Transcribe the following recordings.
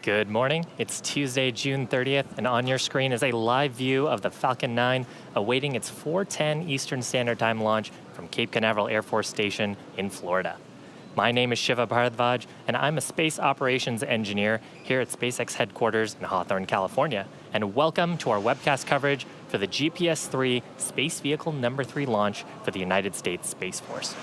Good morning. It's Tuesday, June 30th, and on your screen is a live view of the Falcon 9 awaiting its 4:10 Eastern Standard Time launch from Cape Canaveral Air Force Station in Florida. My name is Shiva Bharadwaj, and I'm a space operations engineer here at SpaceX headquarters in Hawthorne, California. And welcome to our webcast coverage for the GPS-3 Space Vehicle number 3 launch for the United States Space Force.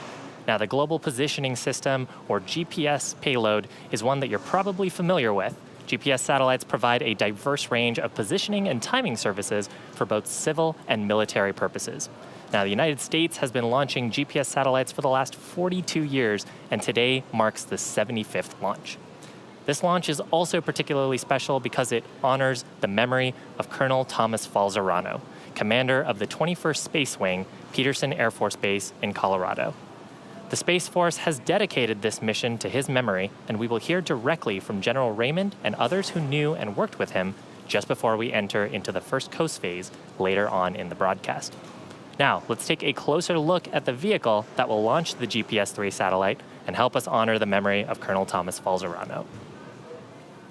Now, the Global Positioning System, or GPS payload, is one that you're probably familiar with. GPS satellites provide a diverse range of positioning and timing services for both civil and military purposes. Now, the United States has been launching GPS satellites for the last 42 years, and today marks the 75th launch. This launch is also particularly special because it honors the memory of Colonel Thomas Falzerano, commander of the 21st Space Wing, Peterson Air Force Base in Colorado. The Space Force has dedicated this mission to his memory, and we will hear directly from General Raymond and others who knew and worked with him just before we enter into the first coast phase later on in the broadcast. Now, let's take a closer look at the vehicle that will launch the GPS-3 satellite and help us honor the memory of Colonel Thomas Falzerano.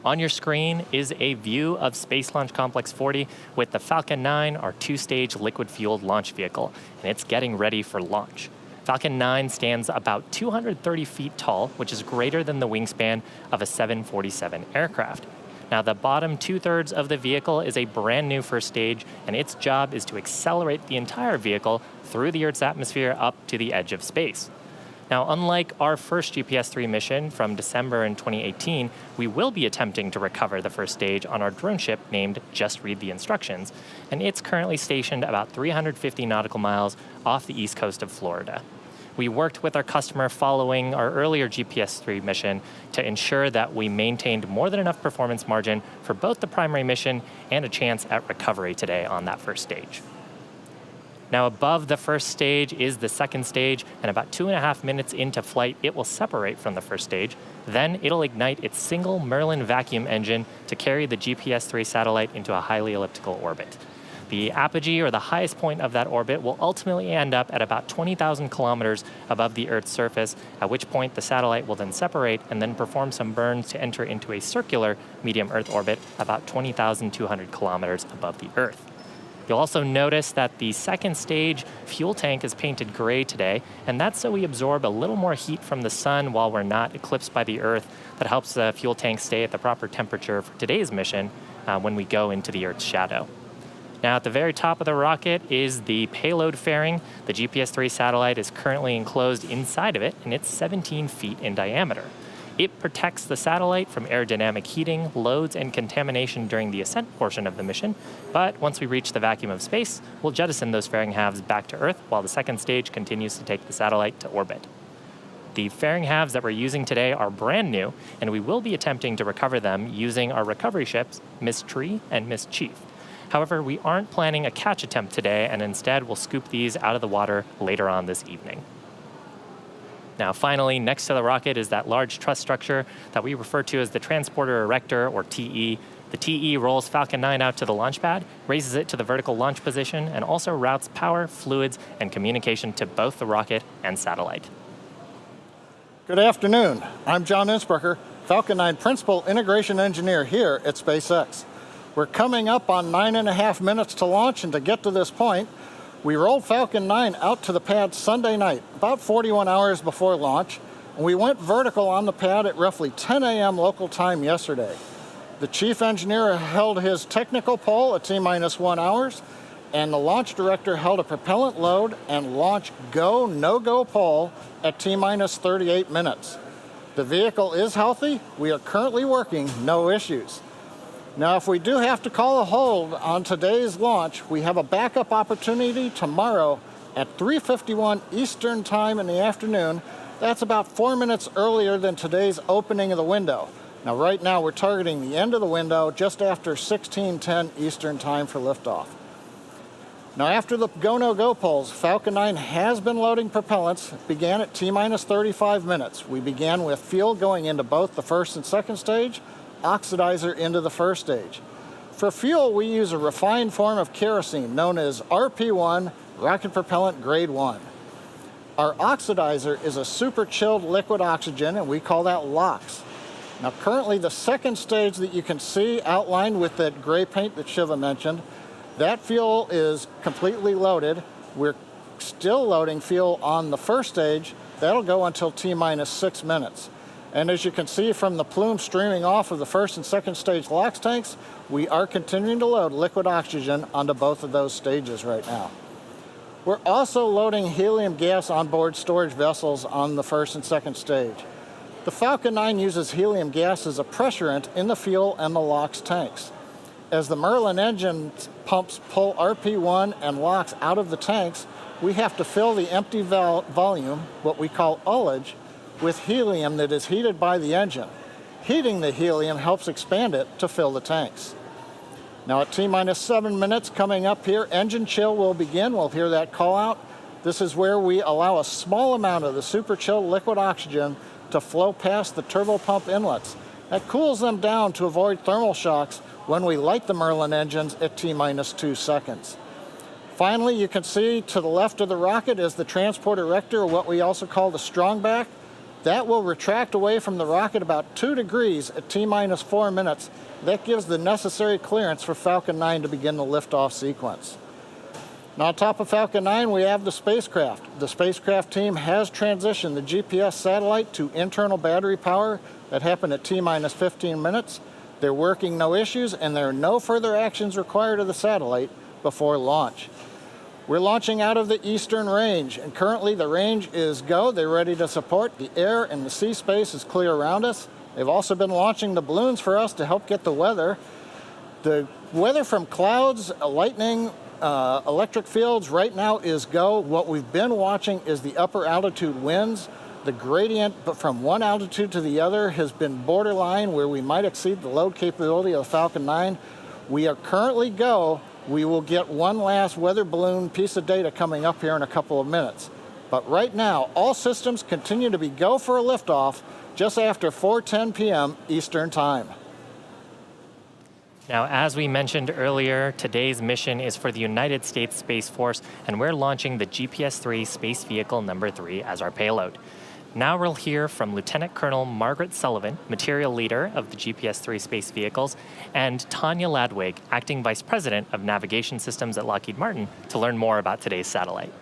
On your screen is a view of Space Launch Complex 40 with the Falcon 9, our two-stage liquid-fueled launch vehicle, and it's getting ready for launch. Falcon 9 stands about 230 feet tall, which is greater than the wingspan of a 747 aircraft. Now, the bottom two-thirds of the vehicle is a brand new first stage, and its job is to accelerate the entire vehicle through the Earth's atmosphere up to the edge of space. Now, unlike our first GPS-3 mission from December in 2018, we will be attempting to recover the first stage on our drone ship named Just Read the Instructions, and it's currently stationed about 350 nautical miles off the east coast of Florida. We worked with our customer following our earlier GPS-3 mission to ensure that we maintained more than enough performance margin for both the primary mission and a chance at recovery today on that first stage. Now, above the first stage is the second stage, and about 2.5 minutes into flight, it will separate from the first stage. Then it'll ignite its single Merlin vacuum engine to carry the GPS-3 satellite into a highly elliptical orbit. The apogee, or the highest point of that orbit, will ultimately end up at about 20,000 kilometers above the Earth's surface, at which point the satellite will then separate and then perform some burns to enter into a circular medium Earth orbit about 20,200 kilometers above the Earth. You'll also notice that the second stage fuel tank is painted gray today, and that's so we absorb a little more heat from the sun while we're not eclipsed by the Earth. That helps the fuel tank stay at the proper temperature for today's mission when we go into the Earth's shadow. Now, at the very top of the rocket is the payload fairing. The GPS-3 satellite is currently enclosed inside of it, and it's 17 feet in diameter. It protects the satellite from aerodynamic heating, loads, and contamination during the ascent portion of the mission, but once we reach the vacuum of space, we'll jettison those fairing halves back to Earth while the second stage continues to take the satellite to orbit. The fairing halves that we're using today are brand new, and we will be attempting to recover them using our recovery ships, Miss Tree and Miss Chief. However, we aren't planning a catch attempt today, and instead we'll scoop these out of the water later on this evening. Now, finally, next to the rocket is that large truss structure that we refer to as the Transporter Erector, or TE. The TE rolls Falcon 9 out to the launch pad, raises it to the vertical launch position, and also routes power, fluids, and communication to both the rocket and satellite. Good afternoon. I'm John Innsbrucker, Falcon 9 Principal Integration Engineer here at SpaceX. We're coming up on 9.5 minutes to launch, and to get to this point, we rolled Falcon 9 out to the pad Sunday night, about 41 hours before launch, and we went vertical on the pad at roughly 10 a.m. local time yesterday. The chief engineer held his technical poll at T-1 hours, and the launch director held a propellant load and launch go, no-go poll at T-minus 38 minutes. The vehicle is healthy. We are currently working, no issues. Now, if we do have to call a hold on today's launch, we have a backup opportunity tomorrow at 3:51 Eastern Time in the afternoon. That's about 4 minutes earlier than today's opening of the window. Now, right now, we're targeting the end of the window just after 16:10 Eastern Time for liftoff. Now, after the go, no-go polls, Falcon 9 has been loading propellants. It began at T-minus 35 minutes. We began with fuel going into both the first and second stage, oxidizer into the first stage. For fuel, we use a refined form of kerosene known as RP1, Rocket Propellant Grade 1. Our oxidizer is a super chilled liquid oxygen, and we call that LOX. Now currently the second stage that you can see outlined with that gray paint that Shiva mentioned, that fuel is completely loaded. We're still loading fuel on the first stage. That'll go until T-minus 6 minutes. And as you can see from the plume streaming off of the first and second stage LOX tanks, we are continuing to load liquid oxygen onto both of those stages right now. We're also loading helium gas onboard storage vessels on the first and second stage. The Falcon 9 uses helium gas as a pressurant in the fuel and the LOX tanks. As the Merlin engine pumps pull RP1 and LOX out of the tanks, we have to fill the empty volume, what we call ullage, with helium that is heated by the engine. Heating the helium helps expand it to fill the tanks. Now at T-minus 7 minutes coming up here, engine chill will begin. We'll hear that call out. This is where we allow a small amount of the super chilled liquid oxygen to flow past the turbopump inlets. That cools them down to avoid thermal shocks when we light the Merlin engines at T-minus 2 seconds. Finally, you can see to the left of the rocket is the transport erector, or what we also call the strongback. That will retract away from the rocket about 2 degrees at T-minus 4 minutes. That gives the necessary clearance for Falcon 9 to begin the liftoff sequence. Now on top of Falcon 9, we have the spacecraft. The spacecraft team has transitioned the GPS satellite to internal battery power. That happened at T-minus 15 minutes. They're working no issues, and there are no further actions required of the satellite before launch. We're launching out of the eastern range, and currently the range is go. They're ready to support. The air and the sea space is clear around us. They've also been launching the balloons for us to help get the weather. The weather from clouds, lightning, electric fields right now is go. What we've been watching is the upper altitude winds. The gradient from one altitude to the other has been borderline where we might exceed the load capability of the Falcon 9. We are currently go. We will get one last weather balloon piece of data coming up here in a couple of minutes. But right now, all systems continue to be go for a liftoff just after 4:10 p.m. Eastern Time. Now, as we mentioned earlier, today's mission is for the United States Space Force, and we're launching the GPS-3 Space Vehicle number 3 as our payload. Now we'll hear from Lieutenant Colonel Margaret Sullivan, Material Leader of the GPS-3 Space Vehicles, and Tanya Ladwig, Acting Vice President of Navigation Systems at Lockheed Martin, to learn more about today's satellite.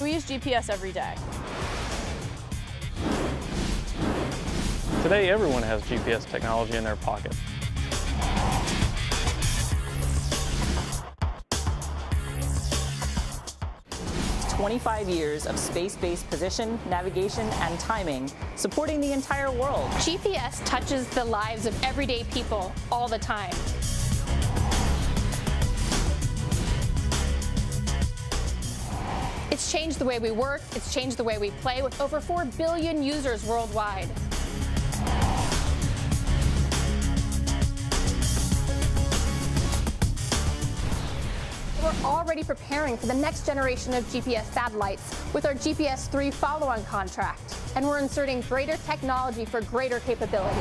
We use GPS every day. Today, everyone has GPS technology in their pocket. It's 25 years of space-based position, navigation, and timing, supporting the entire world. GPS touches the lives of everyday people all the time. It's changed the way we work, it's changed the way we play, with over 4 billion users worldwide. We're already preparing for the next generation of GPS satellites with our GPS-3 follow-on contract, and we're inserting greater technology for greater capability.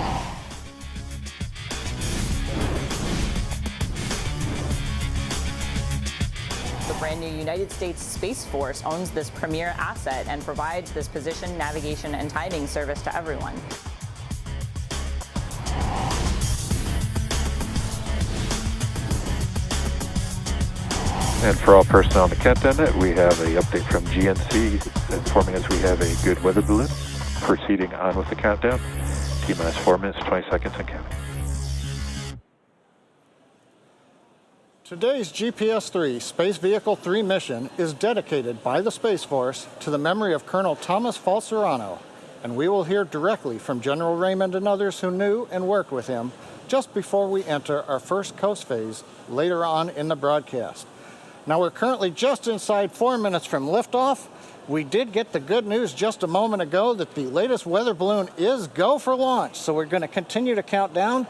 The brand new United States Space Force owns this premier asset and provides this position, navigation, and timing service to everyone. And for all personnel on the countdown net, we have an update from GNC informing us we have a good weather balloon. Proceeding on with the countdown. T-minus 4 minutes, 20 seconds and counting. Today's GPS-3 Space Vehicle 3 mission is dedicated by the Space Force to the memory of Colonel Thomas Falcerano, and we will hear directly from General Raymond and others who knew and worked with him just before we enter our first coast phase later on in the broadcast. Now we're currently just inside 4 minutes from liftoff. We did get the good news just a moment ago that the latest weather balloon is go for launch, so we're going to continue to count down.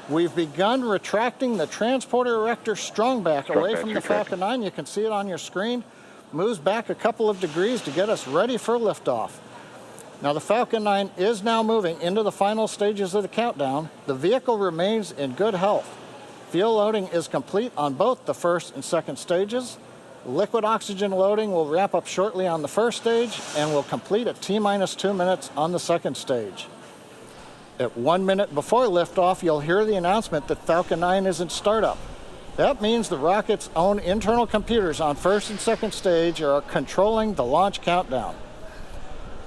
We've begun retracting the transporter erector strongback away from the Falcon 9. You can see it on your screen. Moves back a couple of degrees to get us ready for liftoff. Now the Falcon 9 is now moving into the final stages of the countdown. The vehicle remains in good health. Fuel loading is complete on both the first and second stages. Liquid oxygen loading will wrap up shortly on the first stage and will complete at T-minus 2 minutes on the second stage. At 1 minute before liftoff, you'll hear the announcement that Falcon 9 is in startup. That means the rocket's own internal computers on first and second stage are controlling the launch countdown.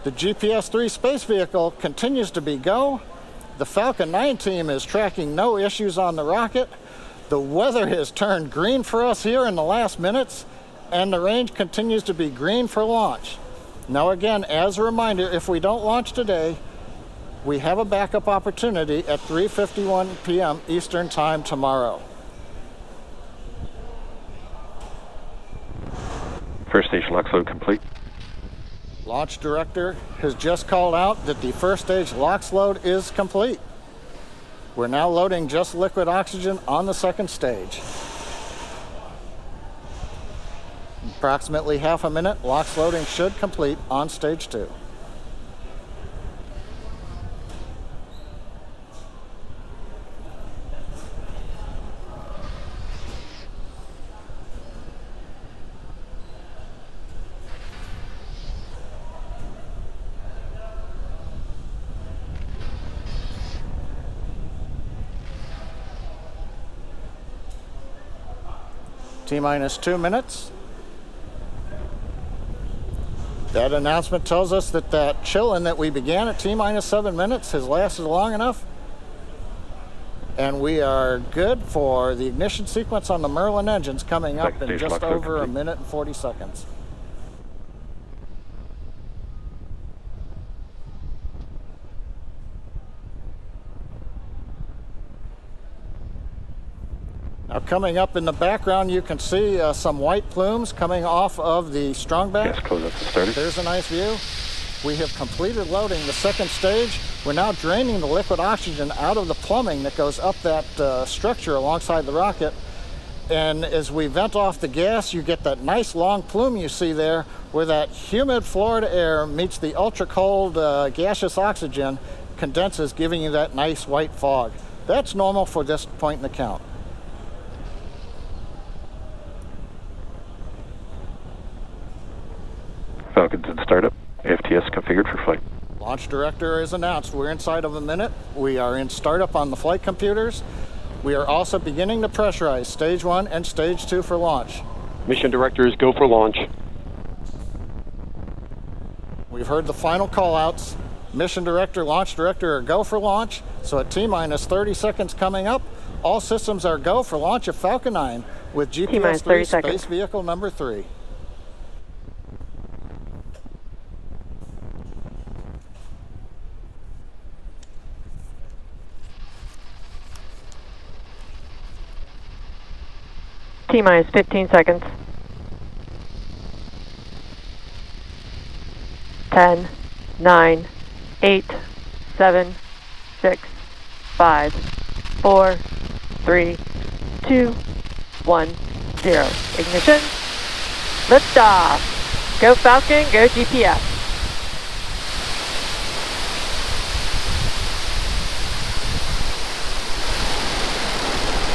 The GPS-3 space vehicle continues to be go. The Falcon 9 team is tracking no issues on the rocket. The weather has turned green for us here in the last minutes, and the range continues to be green for launch. Now again, as a reminder, if we don't launch today, we have a backup opportunity at 3:51 p.m. Eastern Time tomorrow. First stage LOX load complete. Launch director has just called out that the first stage LOX load is complete. We're now loading just liquid oxygen on the second stage. Approximately half a minute, LOX loading should complete on stage 2. T-minus 2 minutes. That announcement tells us that that chillin that we began at T-minus 7 minutes has lasted long enough. And we are good for the ignition sequence on the Merlin engines coming up in just over a minute and 40 seconds. Now coming up in the background, you can see some white plumes coming off of the strongback. Gas close-up started. There's a nice view. We have completed loading the second stage. We're now draining the liquid oxygen out of the plumbing that goes up that structure alongside the rocket. And as we vent off the gas, you get that nice long plume you see there where that humid Florida air meets the ultra-cold gaseous oxygen, condenses, giving you that nice white fog. That's normal for this point in the count. Falcon's in startup. AFTS configured for flight. Launch director has announced we're inside of a minute. We are in startup on the flight computers. We are also beginning to pressurize stage 1 and stage 2 for launch. Mission directors, go for launch. We've heard the final call-outs. Mission director, launch director are go for launch. So at T-minus 30 seconds coming up, all systems are go for launch of Falcon 9 with GPS-3 space vehicle number 3. T-minus 15 seconds. 10, 9, 8, 7, 6, 5, 4, 3, 2, 1, 0. Ignition. Liftoff. Go Falcon, go GPS.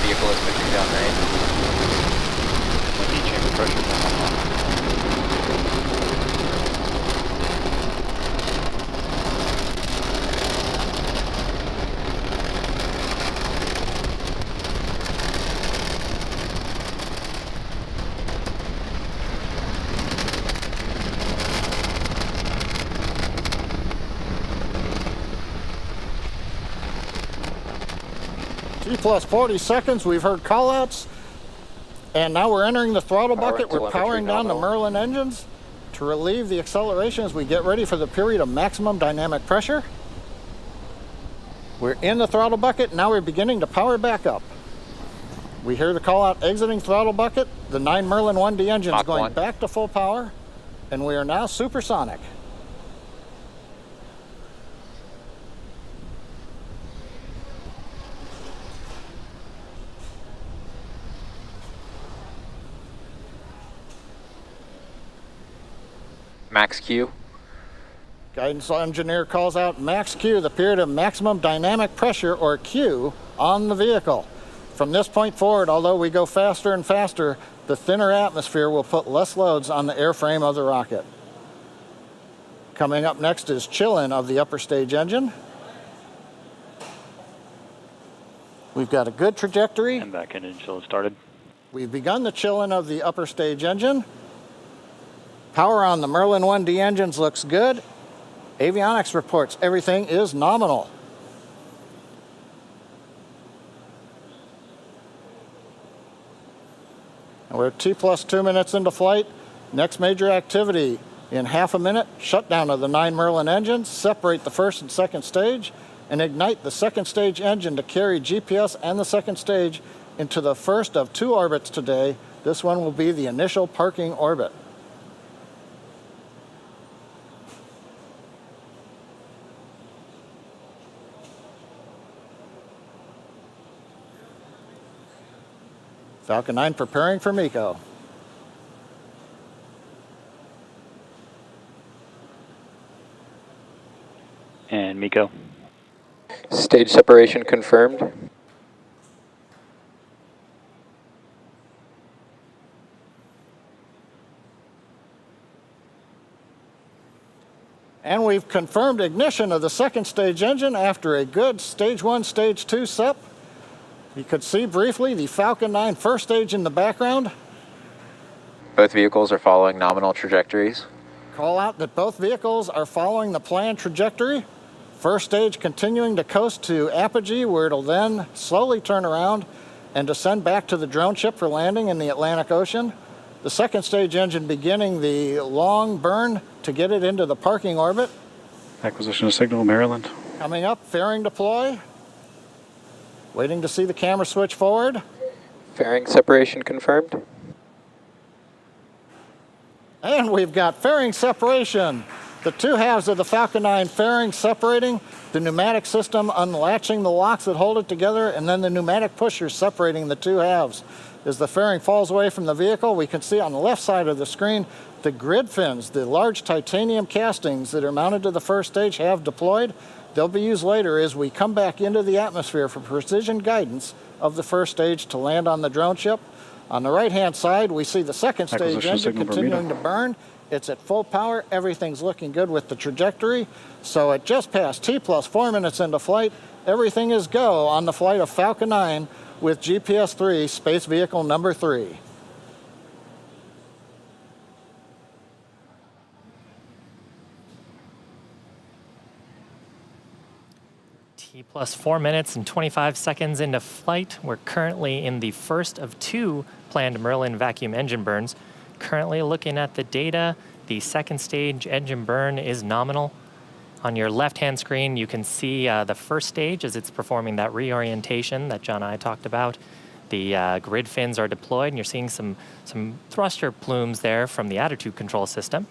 Vehicle is pushing down range. Chamber pressure down. T plus 40 seconds, we've heard call-outs. And now we're entering the throttle bucket. We're powering down the Merlin engines to relieve the acceleration as we get ready for the period of maximum dynamic pressure. We're in the throttle bucket. Now we're beginning to power back up. We hear the call out exiting throttle bucket. The 9 Merlin 1D engines going back to full power. And we are now supersonic. Max Q. Guidance engineer calls out max Q, the period of maximum dynamic pressure, or Q, on the vehicle. From this point forward, although we go faster and faster, the thinner atmosphere will put less loads on the airframe of the rocket. Coming up next is chill-in of the upper stage engine. We've got a good trajectory. And back engine chill started. We've begun the chill-in of the upper stage engine. Power on the Merlin 1D engines looks good. Avionics reports everything is nominal. And we're T+2 minutes into flight. Next major activity in half a minute, shutdown of the 9 Merlin engines, separate the first and second stage, and ignite the second stage engine to carry GPS and the second stage into the first of 2 orbits today. This one will be the initial parking orbit. Falcon 9 preparing for MECO. And MECO. Stage separation confirmed. And we've confirmed ignition of the second stage engine after a good stage 1, stage 2 SEP. You could see briefly the Falcon 9 first stage in the background. Both vehicles are following nominal trajectories. Call out that both vehicles are following the planned trajectory. First stage continuing to coast to apogee, where it'll then slowly turn around and descend back to the drone ship for landing in the Atlantic Ocean. The second stage engine beginning the long burn to get it into the parking orbit. Acquisition of signal, Maryland. Coming up, fairing deploy. Waiting to see the camera switch forward. Fairing separation confirmed. And we've got fairing separation. The 2 halves of the Falcon 9 fairing separating, the pneumatic system unlatching the locks that hold it together, and then the pneumatic pushers separating the 2 halves. As the fairing falls away from the vehicle, we can see on the left side of the screen the grid fins, the large titanium castings that are mounted to the first stage have deployed. They'll be used later as we come back into the atmosphere for precision guidance of the first stage to land on the drone ship. On the right-hand side, we see the second stage engine continuing to burn. It's at full power. Everything's looking good with the trajectory. So at just past T+4 minutes into flight, everything is go on the flight of Falcon 9 with GPS-3, space vehicle number 3. T+4 minutes and 25 seconds into flight. We're currently in the first of 2 planned Merlin vacuum engine burns. Currently looking at the data, the second stage engine burn is nominal. On your left-hand screen, you can see the first stage as it's performing that reorientation that John and I talked about. The grid fins are deployed, and you're seeing some thruster plumes there from the attitude control system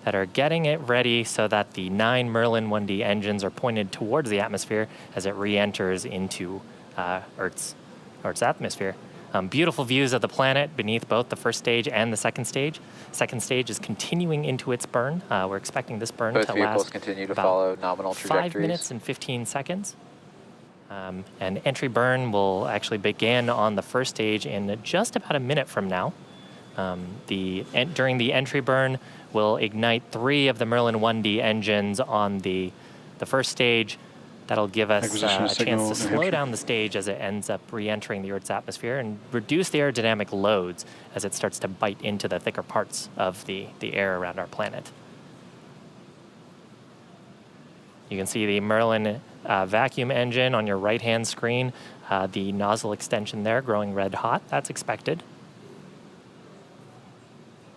that are getting it ready so that the 9 Merlin 1D engines are pointed towards the atmosphere as it re-enters into Earth's atmosphere. Beautiful views of the planet beneath both the first stage and the second stage. Second stage is continuing into its burn. We're expecting this burn Both to vehicles last continue to about follow nominal trajectories. 5 minutes and 15 seconds. And entry burn will actually begin on the first stage in just about a minute from now. During the entry burn, we'll ignite 3 of the Merlin 1D engines on the first stage. That'll give us a chance to slow down the stage as it ends up re-entering the Earth's atmosphere and reduce the aerodynamic loads as it starts to bite into the thicker parts of the air around our planet. You can see the Merlin vacuum engine on your right-hand screen, the nozzle extension there growing red hot. That's expected.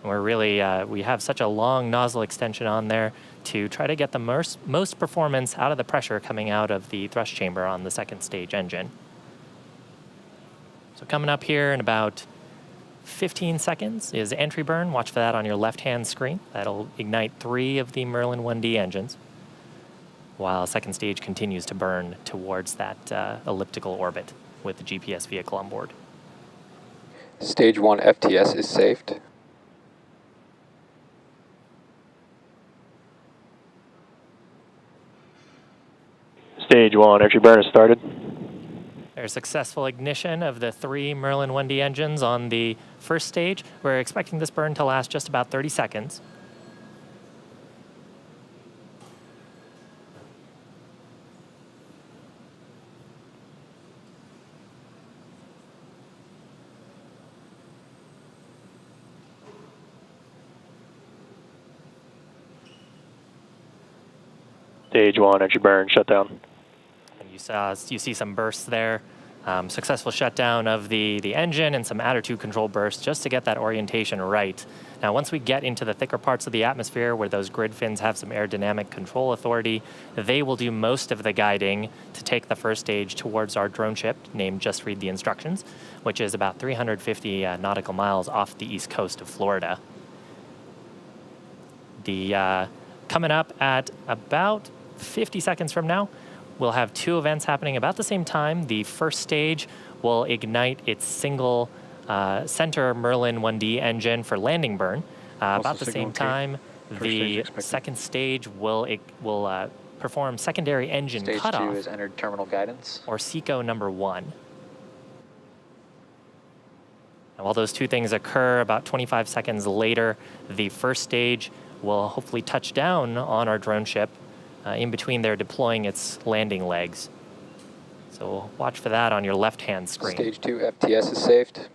We're really, we have such a long nozzle extension on there to try to get the most performance out of the pressure coming out of the thrust chamber on the second stage engine. So coming up here in about 15 seconds is entry burn. Watch for that on your left-hand screen. That'll ignite 3 of the Merlin 1D engines while second stage continues to burn towards that elliptical orbit with the GPS vehicle on board. Stage 1 FTS is saved. Stage 1 entry burn has started. There's successful ignition of the 3 Merlin 1D engines on the first stage. We're expecting this burn to last just about 30 seconds. Stage 1, entry burn, shutdown. And you see some bursts there. Successful shutdown of the engine and some attitude control bursts just to get that orientation right. Now, once we get into the thicker parts of the atmosphere where those grid fins have some aerodynamic control authority, they will do most of the guiding to take the first stage towards our drone ship named Just Read the Instructions, which is about 350 nautical miles off the east coast of Florida. Coming up at about 50 seconds from now, we'll have 2 events happening about the same time. The first stage will ignite its single center Merlin 1D engine for landing burn. About the same time, the second stage will perform secondary engine Stage cutoff. Stage 2 is entered terminal guidance. Or SECO number 1. And while those 2 things occur, about 25 seconds later, the first stage will hopefully touch down on our drone ship. In between, they're deploying its landing legs. So watch for that on your left-hand screen. Stage 2 FTS is saved.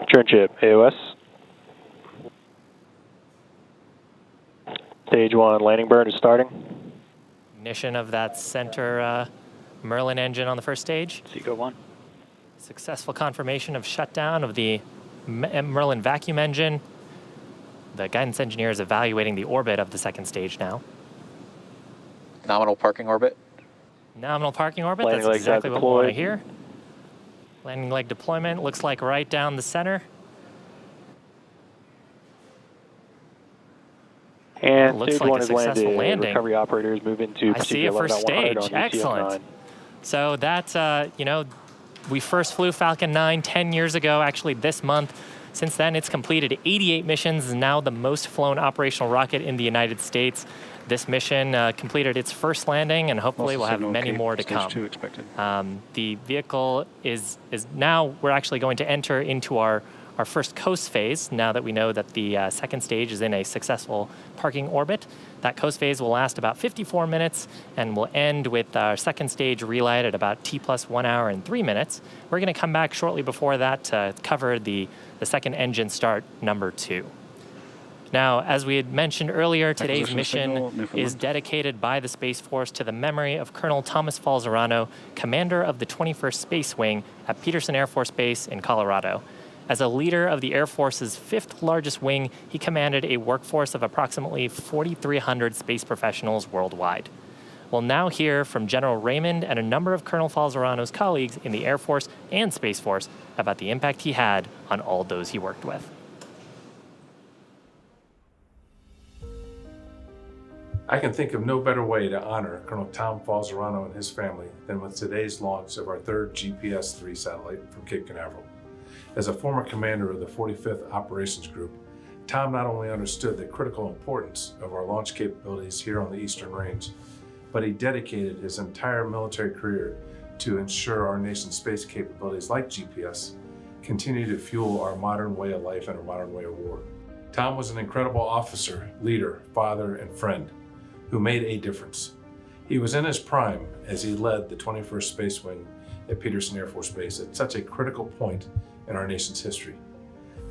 Drone ship, AOS. Stage 1, landing burn is starting. Ignition of that center Merlin engine on the first stage. SECO 1. Successful confirmation of shutdown of the Merlin vacuum engine. The guidance engineer is evaluating the orbit of the second stage now. Nominal parking orbit. Nominal parking orbit, Landing that's legs exactly are what we want to deployed. hear. Landing leg deployment looks like right down the center. And looks stage like 1 a is successful landed. landing. Recovery operators move into I see a first stage. 11.100 on Excellent. UTM 9. So that, we first flew Falcon 9 10 years ago, actually this month. Since then, it's completed 88 missions, and now the most flown operational rocket in the United States. This mission completed its first landing, and hopefully we'll have many more to come. Stage 2 expected. The vehicle is now, we're actually going to enter into our first coast phase, now that we know that the second stage is in a successful parking orbit. That coast phase will last about 54 minutes and will end with our second stage relight at about T+1 hour and 3 minutes. We're going to come back shortly before that to cover the second engine start, number 2. Now, as we had mentioned earlier, today's mission is dedicated by the Space Force to the memory of Colonel Thomas Falzerano, commander of the 21st Space Wing at Peterson Air Force Base in Colorado. As a leader of the Air Force's 5th largest wing, he commanded a workforce of approximately 4,300 space professionals worldwide. We'll now hear from General Raymond and a number of Colonel Falzerano's colleagues in the Air Force and Space Force about the impact he had on all those he worked with. I can think of no better way to honor Colonel Tom Falzerano and his family than with today's launch of our 3rd GPS-3 satellite from Cape Canaveral. As a former commander of the 45th Operations Group, Tom not only understood the critical importance of our launch capabilities here on the Eastern Range, but he dedicated his entire military career to ensure our nation's space capabilities like GPS continue to fuel our modern way of life and our modern way of war. Tom was an incredible officer, leader, father, and friend who made a difference. He was in his prime as he led the 21st Space Wing at Peterson Air Force Base at such a critical point in our nation's history.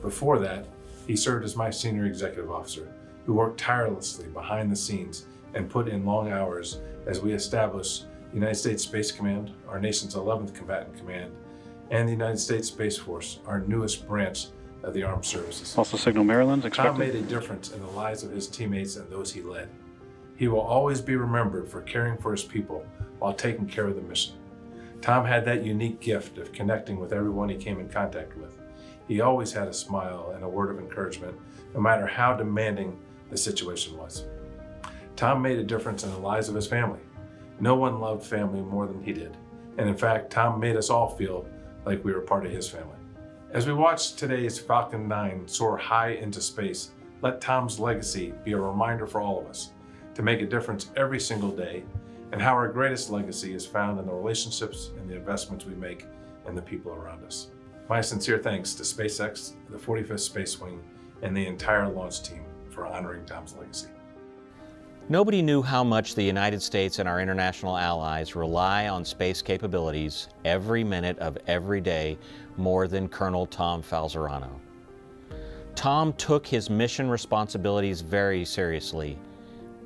Before that, he served as my senior executive officer, who worked tirelessly behind the scenes and put in long hours as we established the United States Space Command, our nation's 11th Combatant Command, and the United States Space Force, our newest branch of the Armed Services. Also signal Maryland's expected. Tom made a difference in the lives of his teammates and those he led. He will always be remembered for caring for his people while taking care of the mission. Tom had that unique gift of connecting with everyone he came in contact with. He always had a smile and a word of encouragement, no matter how demanding the situation was. Tom made a difference in the lives of his family. No one loved family more than he did. And in fact, Tom made us all feel like we were part of his family. As we watch today's Falcon 9 soar high into space, let Tom's legacy be a reminder for all of us to to make a difference every single day, and how our greatest legacy is found in the relationships and the investments we make in the people around us. My sincere thanks to SpaceX, the 45th Space Wing, and the entire launch team for honoring Tom's legacy. Nobody knew how much the United States and our international allies rely on space capabilities every minute of every day more than Colonel Tom Falzarano. Tom took his mission responsibilities very seriously,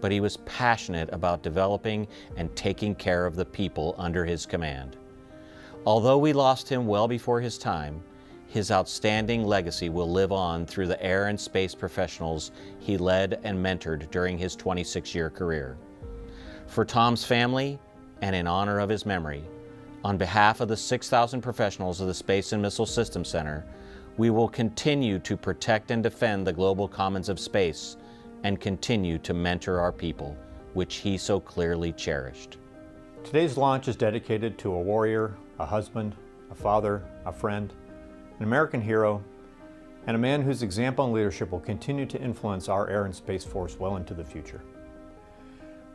but he was passionate about developing and taking care of the people under his command. Although we lost him well before his time, his outstanding legacy will live on through the air and space professionals he led and mentored during his 26-year career. For Tom's family, and in honor of his memory, on behalf of the 6,000 professionals of the Space and Missile Systems Center, we will continue to protect and defend the global commons of space and continue to mentor our people, which he so clearly cherished. Today's launch is dedicated to a warrior, a husband, a father, a friend, an American hero, and a man whose example and leadership will continue to influence our Air and Space Force well into the future.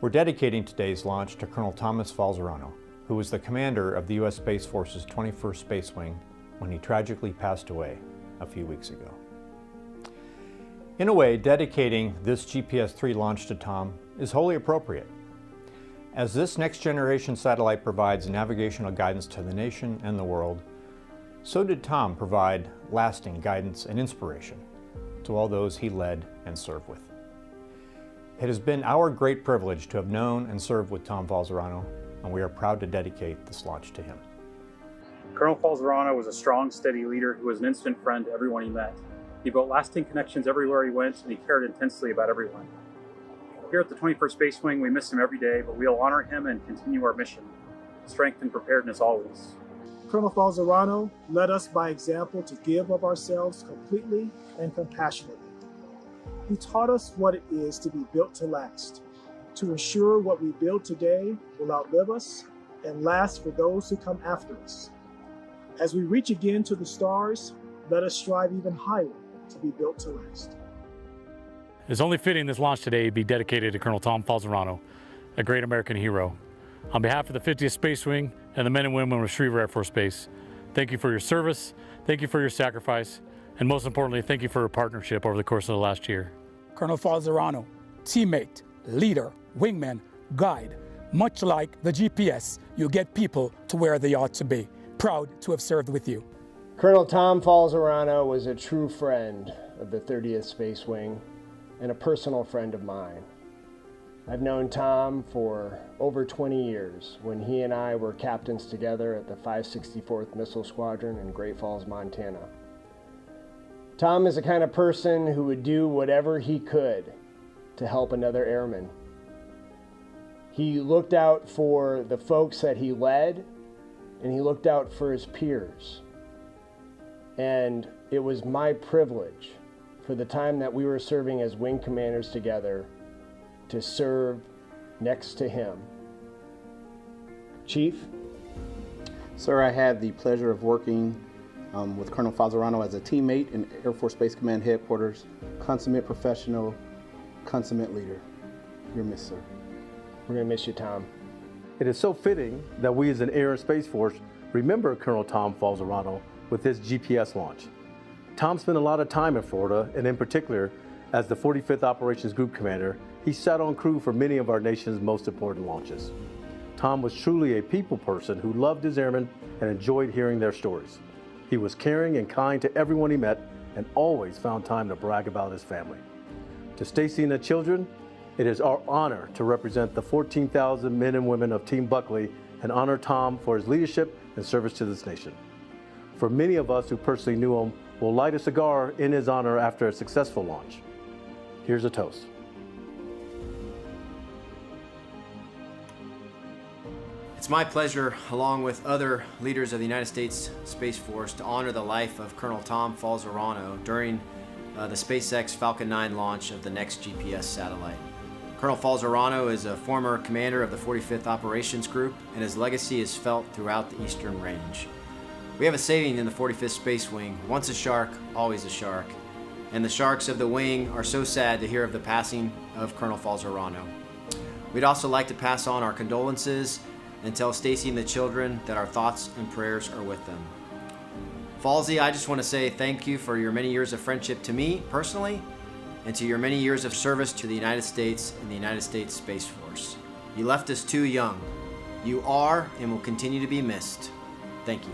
We're dedicating today's launch to Colonel Thomas Falzarano, who was the commander of the U.S. Space Force's 21st Space Wing when he tragically passed away a few weeks ago. In a way, dedicating this GPS-3 launch to Tom is wholly appropriate, as this next-generation satellite provides navigational guidance to the nation and the world. So did Tom provide lasting guidance and inspiration to all those he led and served with. It has been our great privilege to have known and served with Tom Falzarano, and we are proud to dedicate this launch to him. Colonel Falzarano was a strong, steady leader who was an instant friend to everyone he met. He built lasting connections everywhere he went, and he cared intensely about everyone. Here at the 21st Space Wing, we miss him every day, but we'll honor him and continue our mission. Strength and preparedness always. Colonel Falzarano led us by example to give of ourselves completely and compassionately. He taught us what it is to be built to last, to ensure what we build today will outlive us and last for those who come after us. As we reach again to the stars, let us strive even higher to be built to last. It's only fitting this launch today be dedicated to Colonel Tom Falzarano, a great American hero. On behalf of the 50th Space Wing and the men and women of Schriever Air Force Base, thank you for your service, thank you for your sacrifice, and most importantly, thank you for your partnership over the course of the last year. Colonel Falzarano, teammate, leader, wingman, guide. Much like the GPS, you get people to where they ought to be. Proud to have served with you. Colonel Tom Falzarano was a true friend of the 30th Space Wing and a personal friend of mine. I've known Tom for over 20 years when he and I were captains together at the 564th Missile Squadron in Great Falls, Montana. Tom is the kind of person who would do whatever he could to help another airman. He looked out for the folks that he led, and he looked out for his peers. And it was my privilege for the time that we were serving as wing commanders together to serve next to him. Chief? Sir, I had the pleasure of working with Colonel Falzarano as a teammate in Air Force Space Command headquarters. Consummate professional, consummate leader. You're missed, sir. We're gonna miss you, Tom. It is so fitting that we as an Air and Space Force remember Colonel Tom Falzarano with his GPS launch. Tom spent a lot of time in Florida, and in particular, as the 45th Operations Group Commander, he sat on crew for many of our nation's most important launches. Tom was truly a people person who loved his airmen and enjoyed hearing their stories. He was caring and kind to everyone he met and always found time to brag about his family. To Stacy and the children, it is our honor to represent the 14,000 men and women of Team Buckley and honor Tom for his leadership and service to this nation. For many of us who personally knew him, we'll light a cigar in his honor after a successful launch. Here's a toast. It's my pleasure, along with other leaders of the United States Space Force, to honor the life of Colonel Tom Falzarano during the SpaceX Falcon 9 launch of the next GPS satellite. Colonel Falzarano is a former commander of the 45th Operations Group, and his legacy is felt throughout the Eastern Range. We have a saying in the 45th Space Wing: once a shark, always a shark. And the sharks of the wing are so sad to hear of the passing of Colonel Falzarano. We'd also like to pass on our condolences and tell Stacy and the children that our thoughts and prayers are with them. Falsey, I just want to say thank you for your many years of friendship to me personally, and to your many years of service to the United States and the United States Space Force. You left us too young. You are and will continue to be missed. Thank you.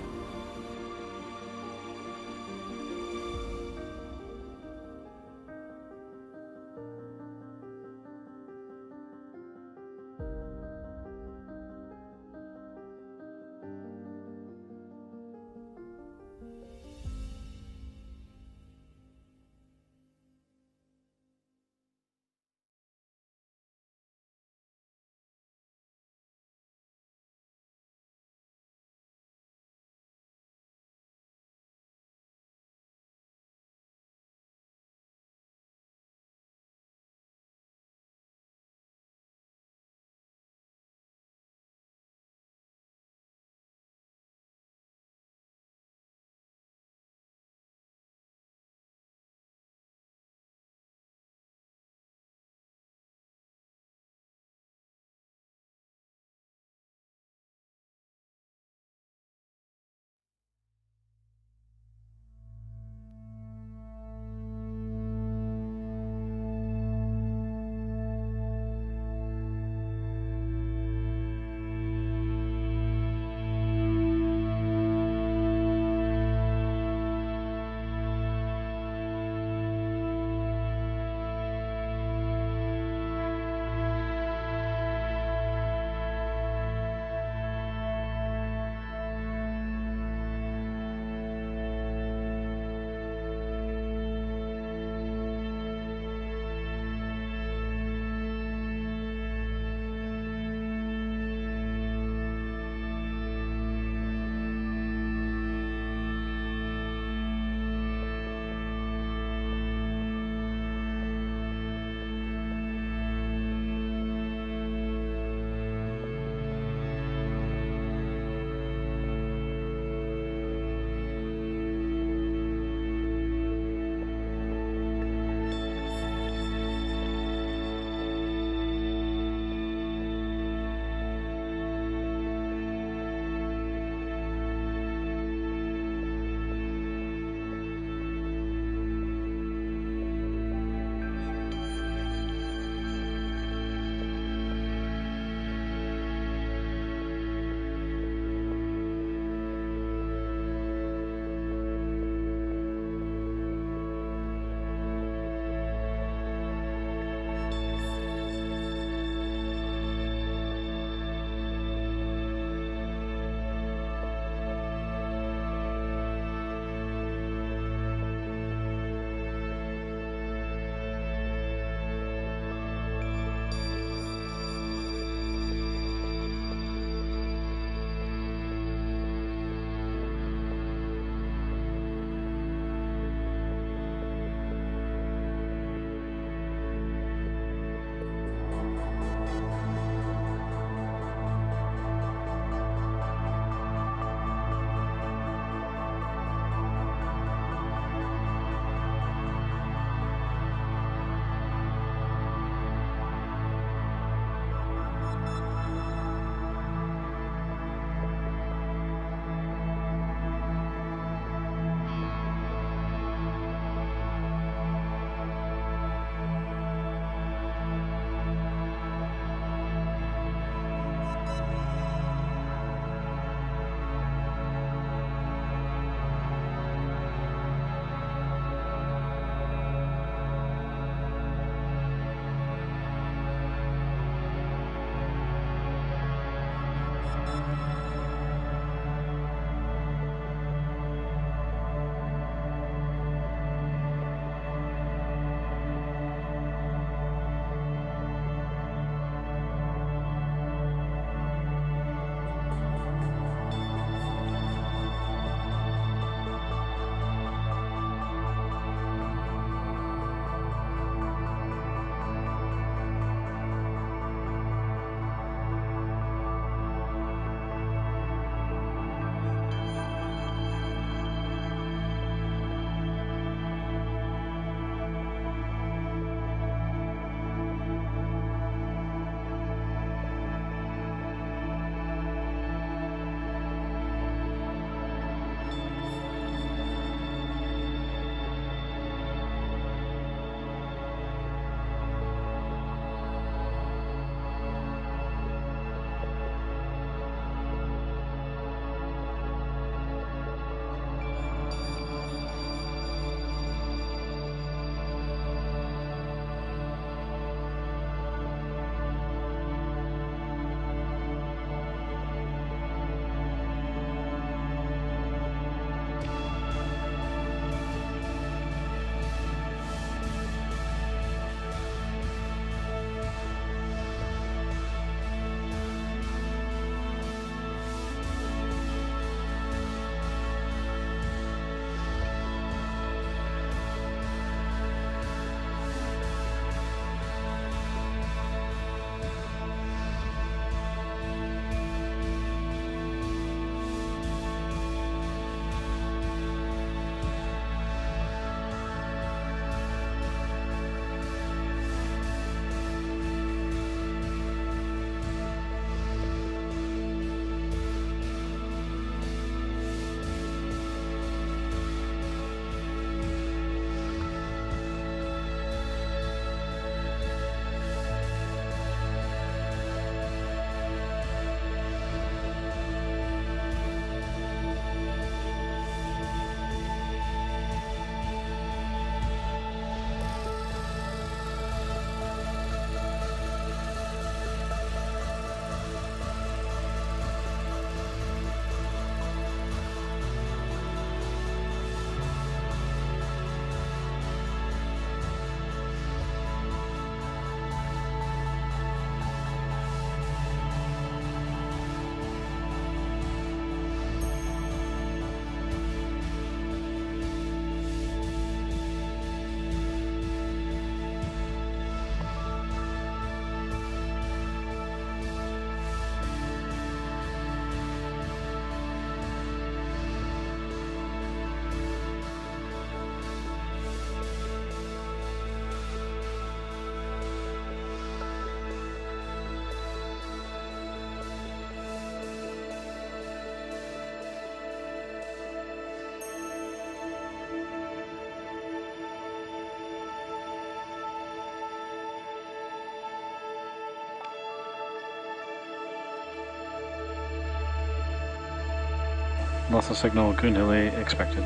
Loss of signal, good delay expected.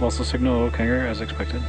Loss of signal, Oak Hangar, as expected.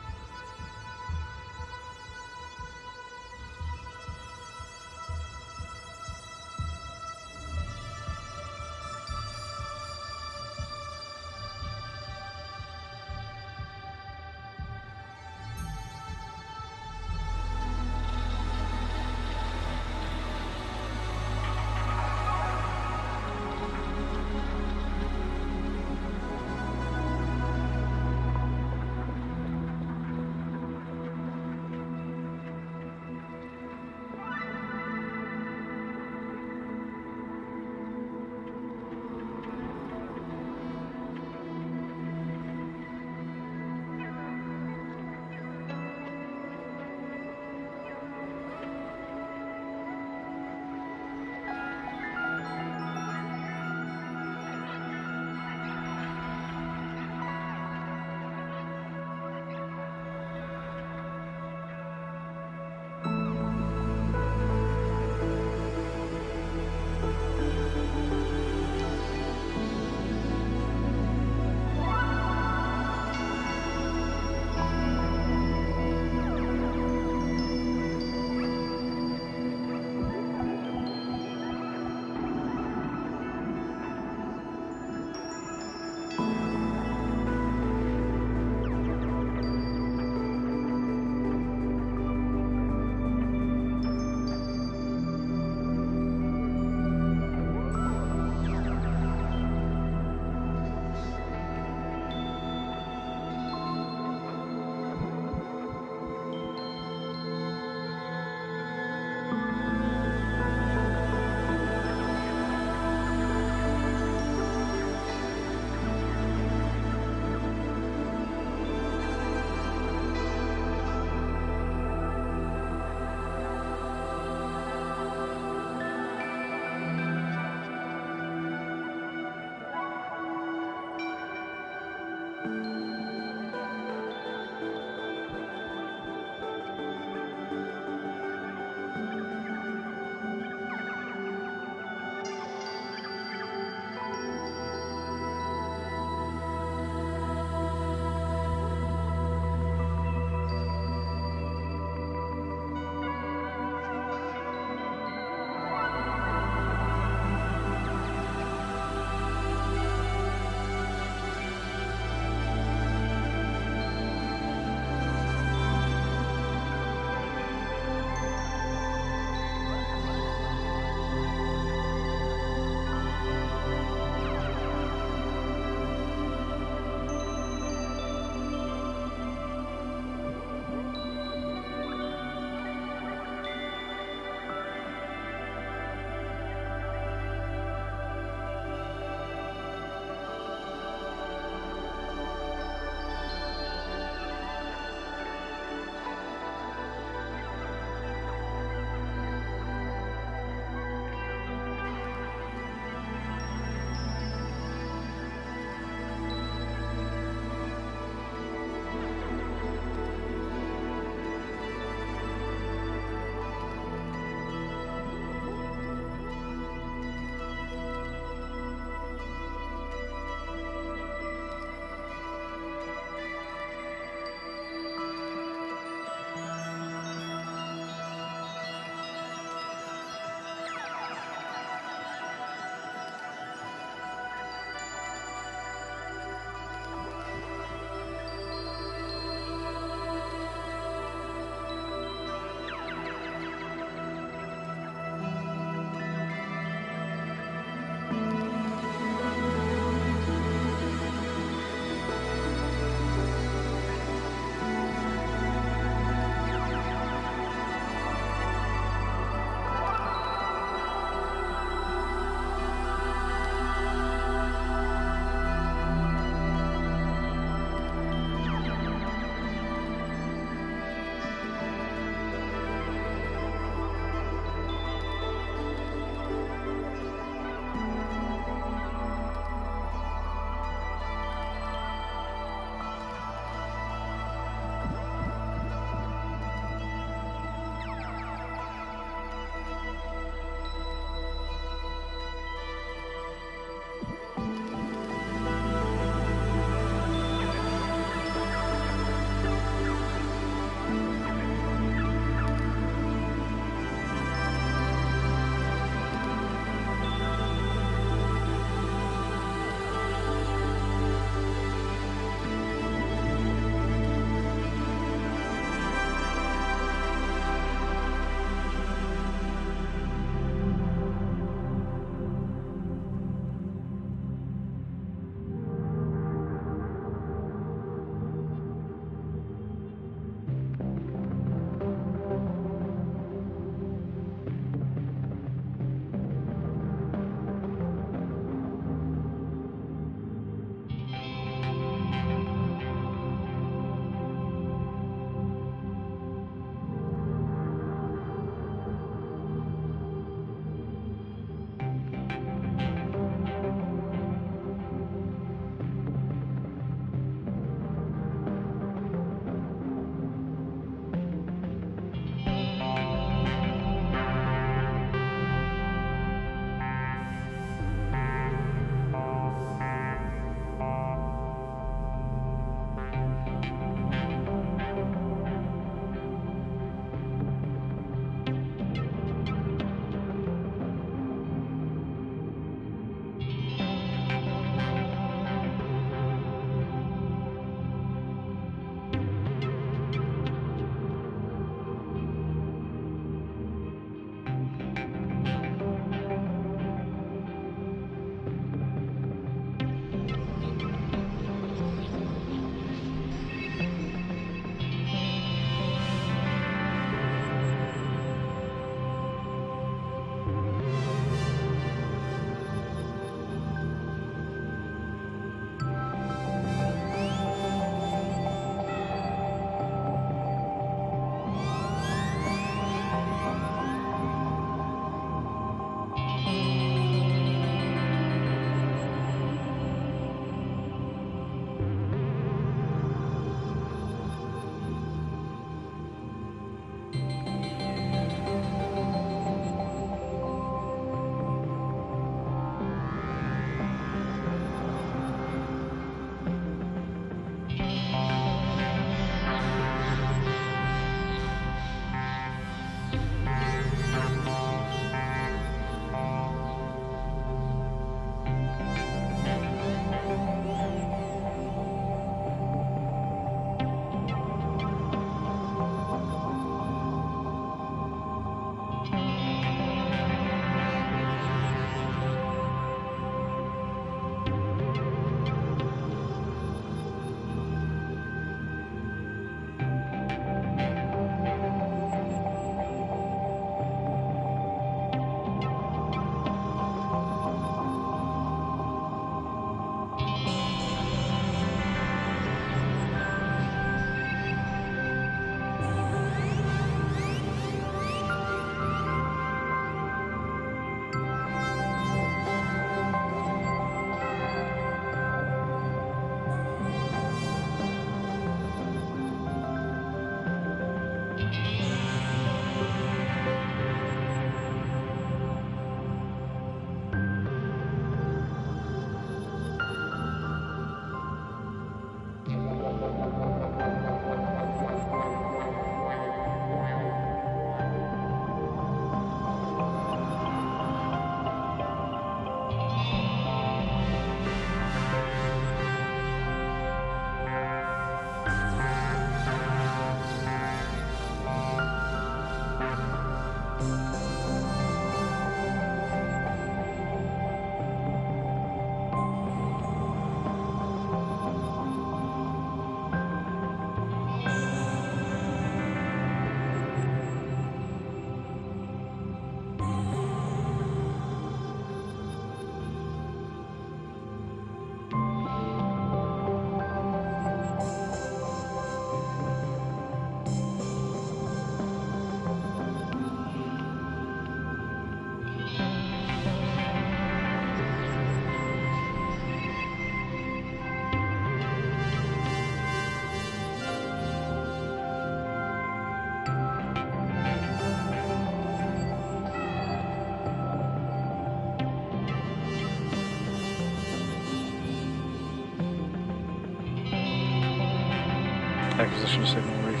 Acquisition signal reef.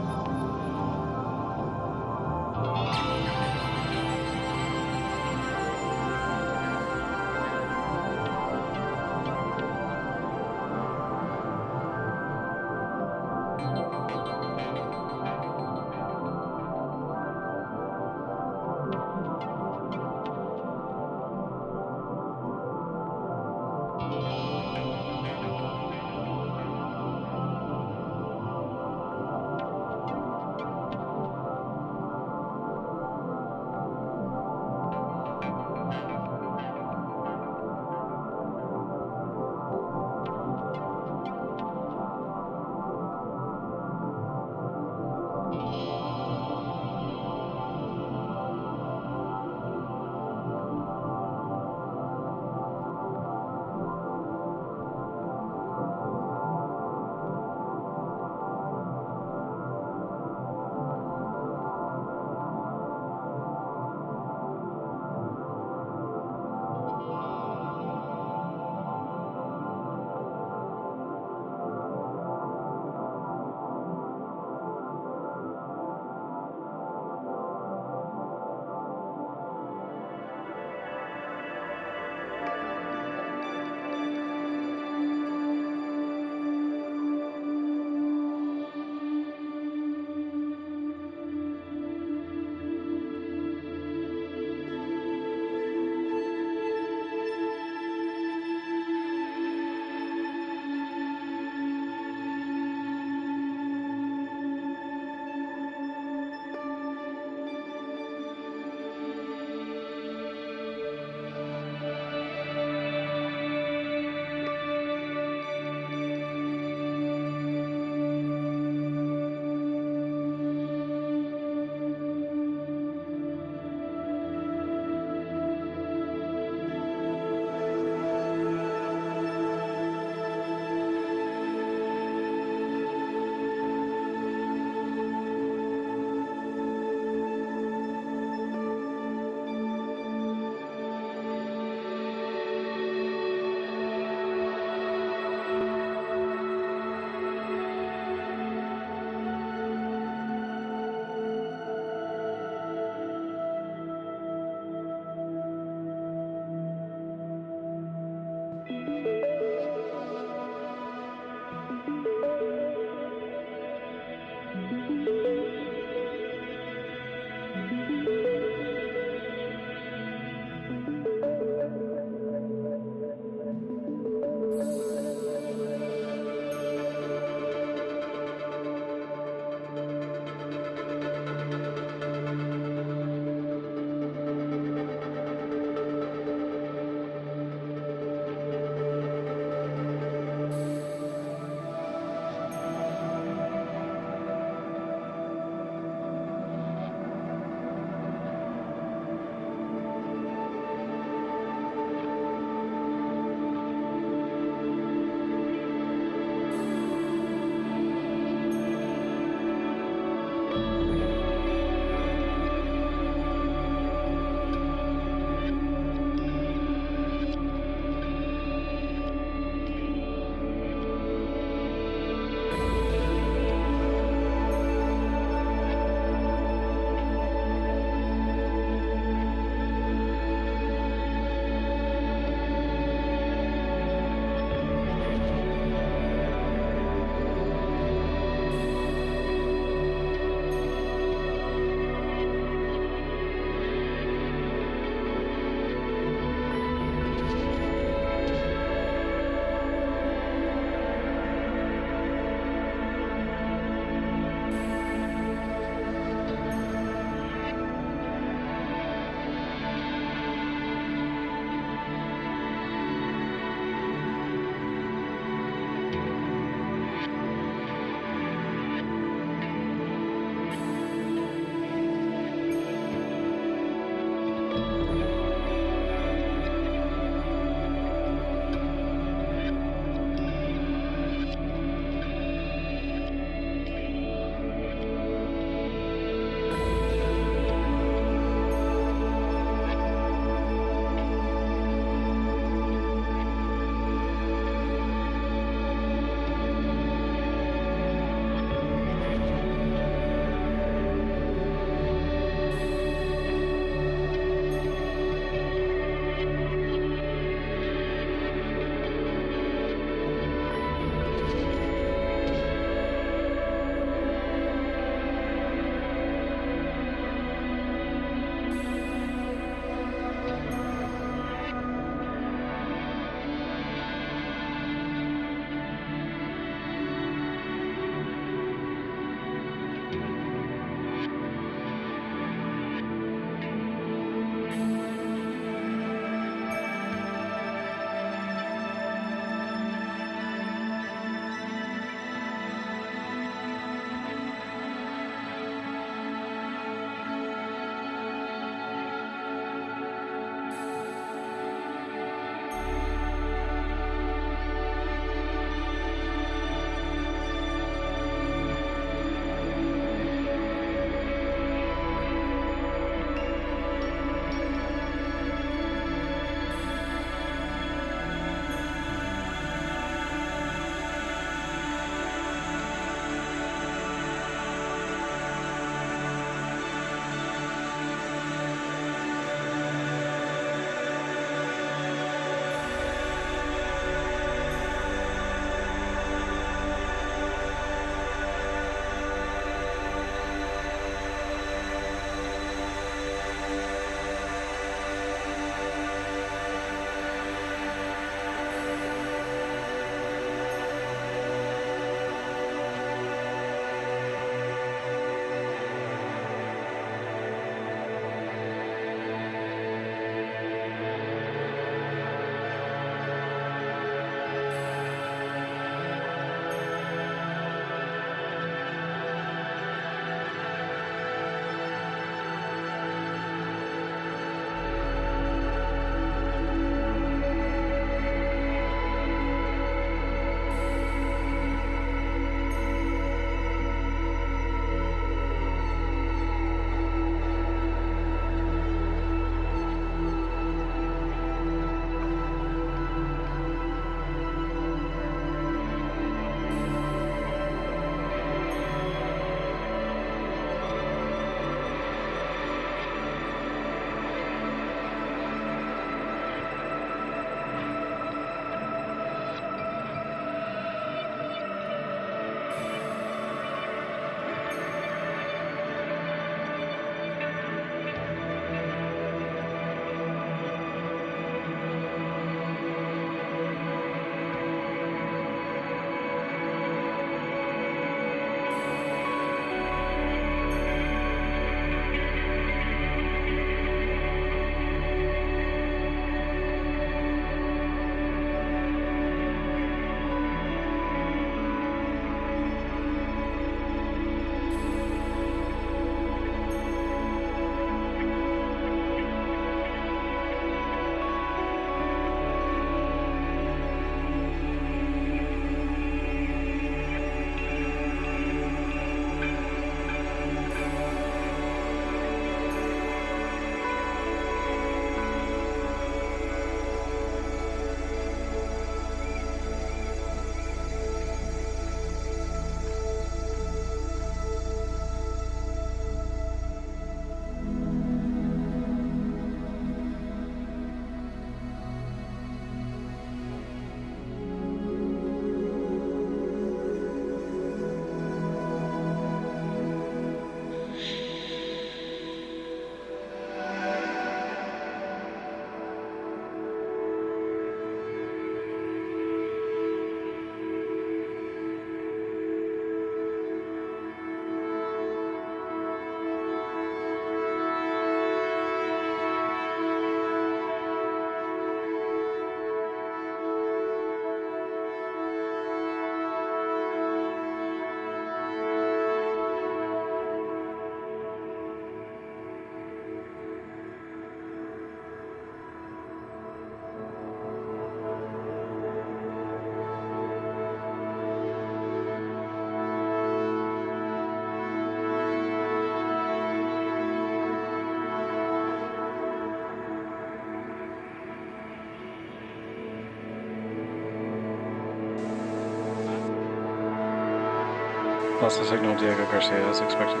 Lost the signal, Diego Garcia, as expected.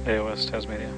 AOS Tasmania.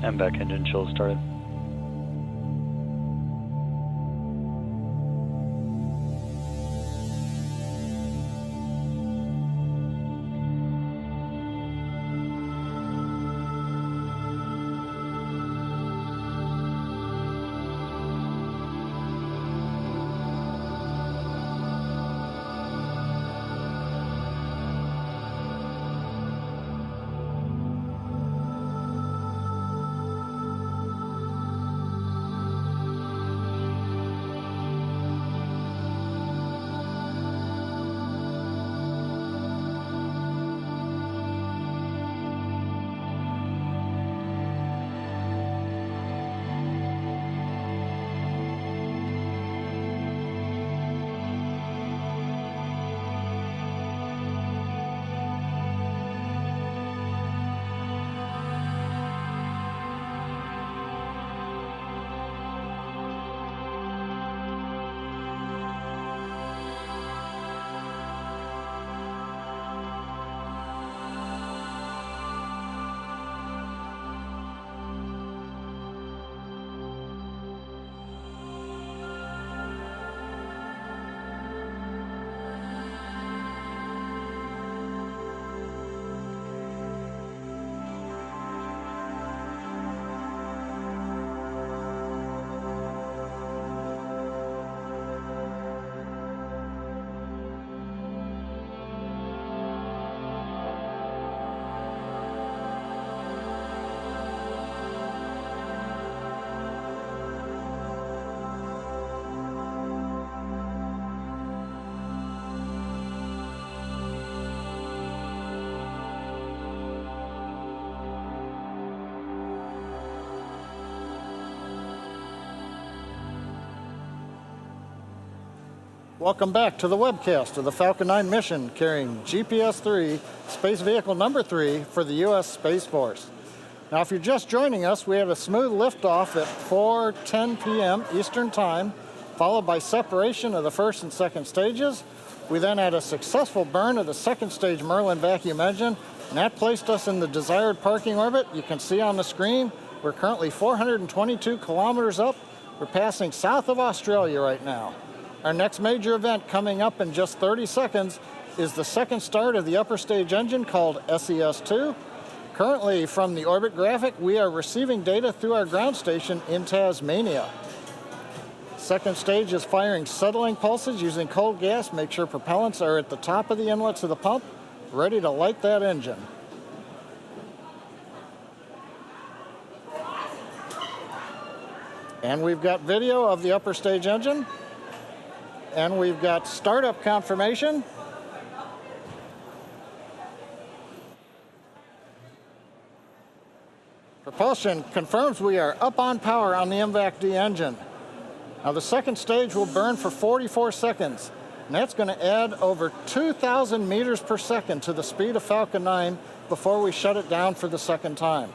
MVAC engine chill started. Welcome back to the webcast of the Falcon 9 mission carrying GPS-3, Space Vehicle number 3 for the U.S. Space Force. Now, if you're just joining us, we had a smooth liftoff at 4:10 p.m. Eastern Time, followed by separation of the first and second stages. We then had a successful burn of the second stage Merlin vacuum engine, and that placed us in the desired parking orbit. You can see on the screen, we're currently 422 kilometers up. We're passing south of Australia right now. Our next major event coming up in just 30 seconds is the second start of the upper stage engine called SES-2. Currently, from the orbit graphic, we are receiving data through our ground station in Tasmania. Second stage is firing settling pulses using cold gas. Make sure propellants are at the top of the inlets of the pump, ready to light that engine. And we've got video of the upper stage engine. And we've got startup confirmation. Propulsion confirms we are up on power on the MVAC-D engine. Now the second stage will burn for 44 seconds, and that's going to add over 2,000 meters per second to the speed of Falcon 9 before we shut it down for the second time.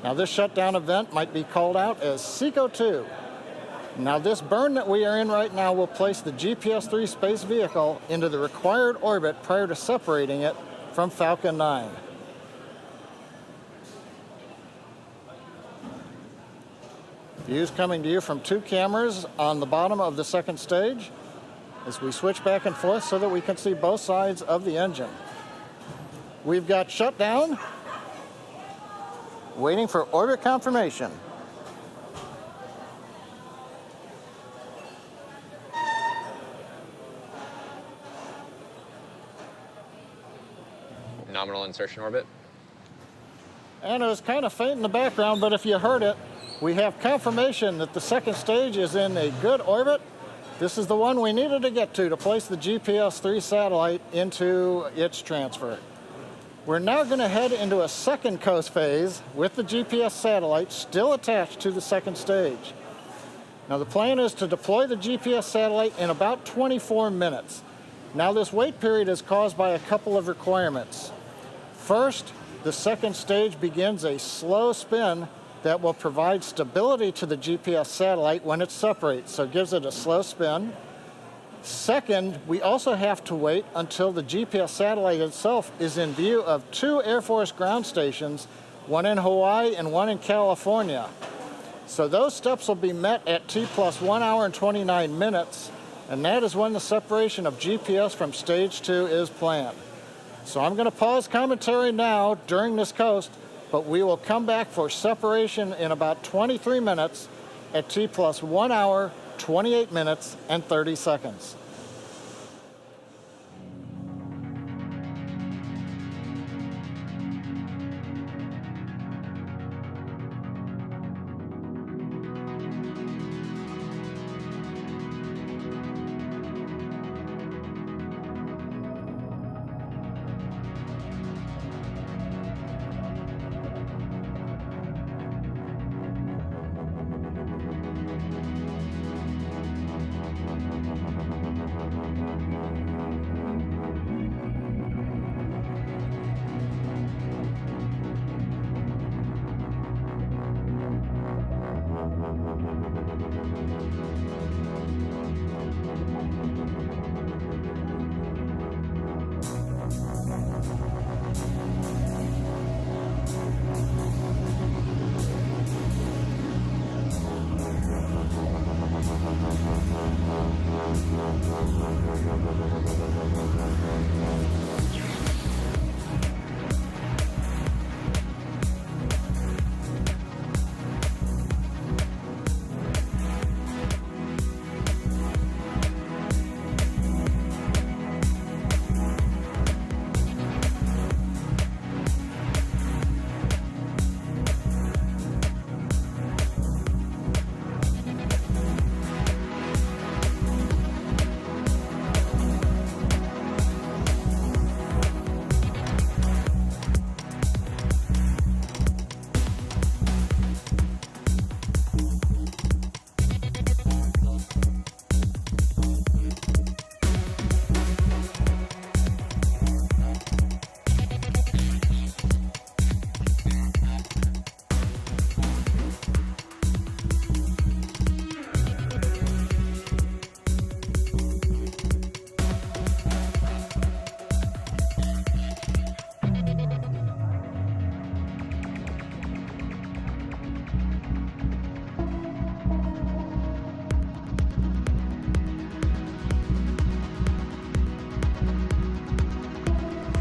Now this shutdown event might be called out as SECO 2. Now this burn that we are in right now will place the GPS-3 space vehicle into the required orbit prior to separating it from Falcon 9. Views coming to you from 2 cameras on the bottom of the second stage as we switch back and forth so that we can see both sides of the engine. We've got shutdown, waiting for orbit confirmation. Nominal insertion orbit. And it was kind of faint in the background, but if you heard it, we have confirmation that the second stage is in a good orbit. This is the one we needed to get to place the GPS-3 satellite into its transfer. We're now going to head into a second coast phase with the GPS satellite still attached to the second stage. Now the plan is to deploy the GPS satellite in about 24 minutes. Now this wait period is caused by a couple of requirements. First, the second stage begins a slow spin that will provide stability to the GPS satellite when it separates, so it gives it a slow spin. Second, we also have to wait until the GPS satellite itself is in view of 2 Air Force ground stations, one in Hawaii and one in California. So those steps will be met at T plus 1 hour and 29 minutes, and that is when the separation of GPS from stage 2 is planned. So I'm going to pause commentary now during this coast, but we will come back for separation in about 23 minutes at T plus 1 hour, 28 minutes, and 30 seconds.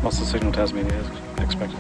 What's the signal Tasmania is expected?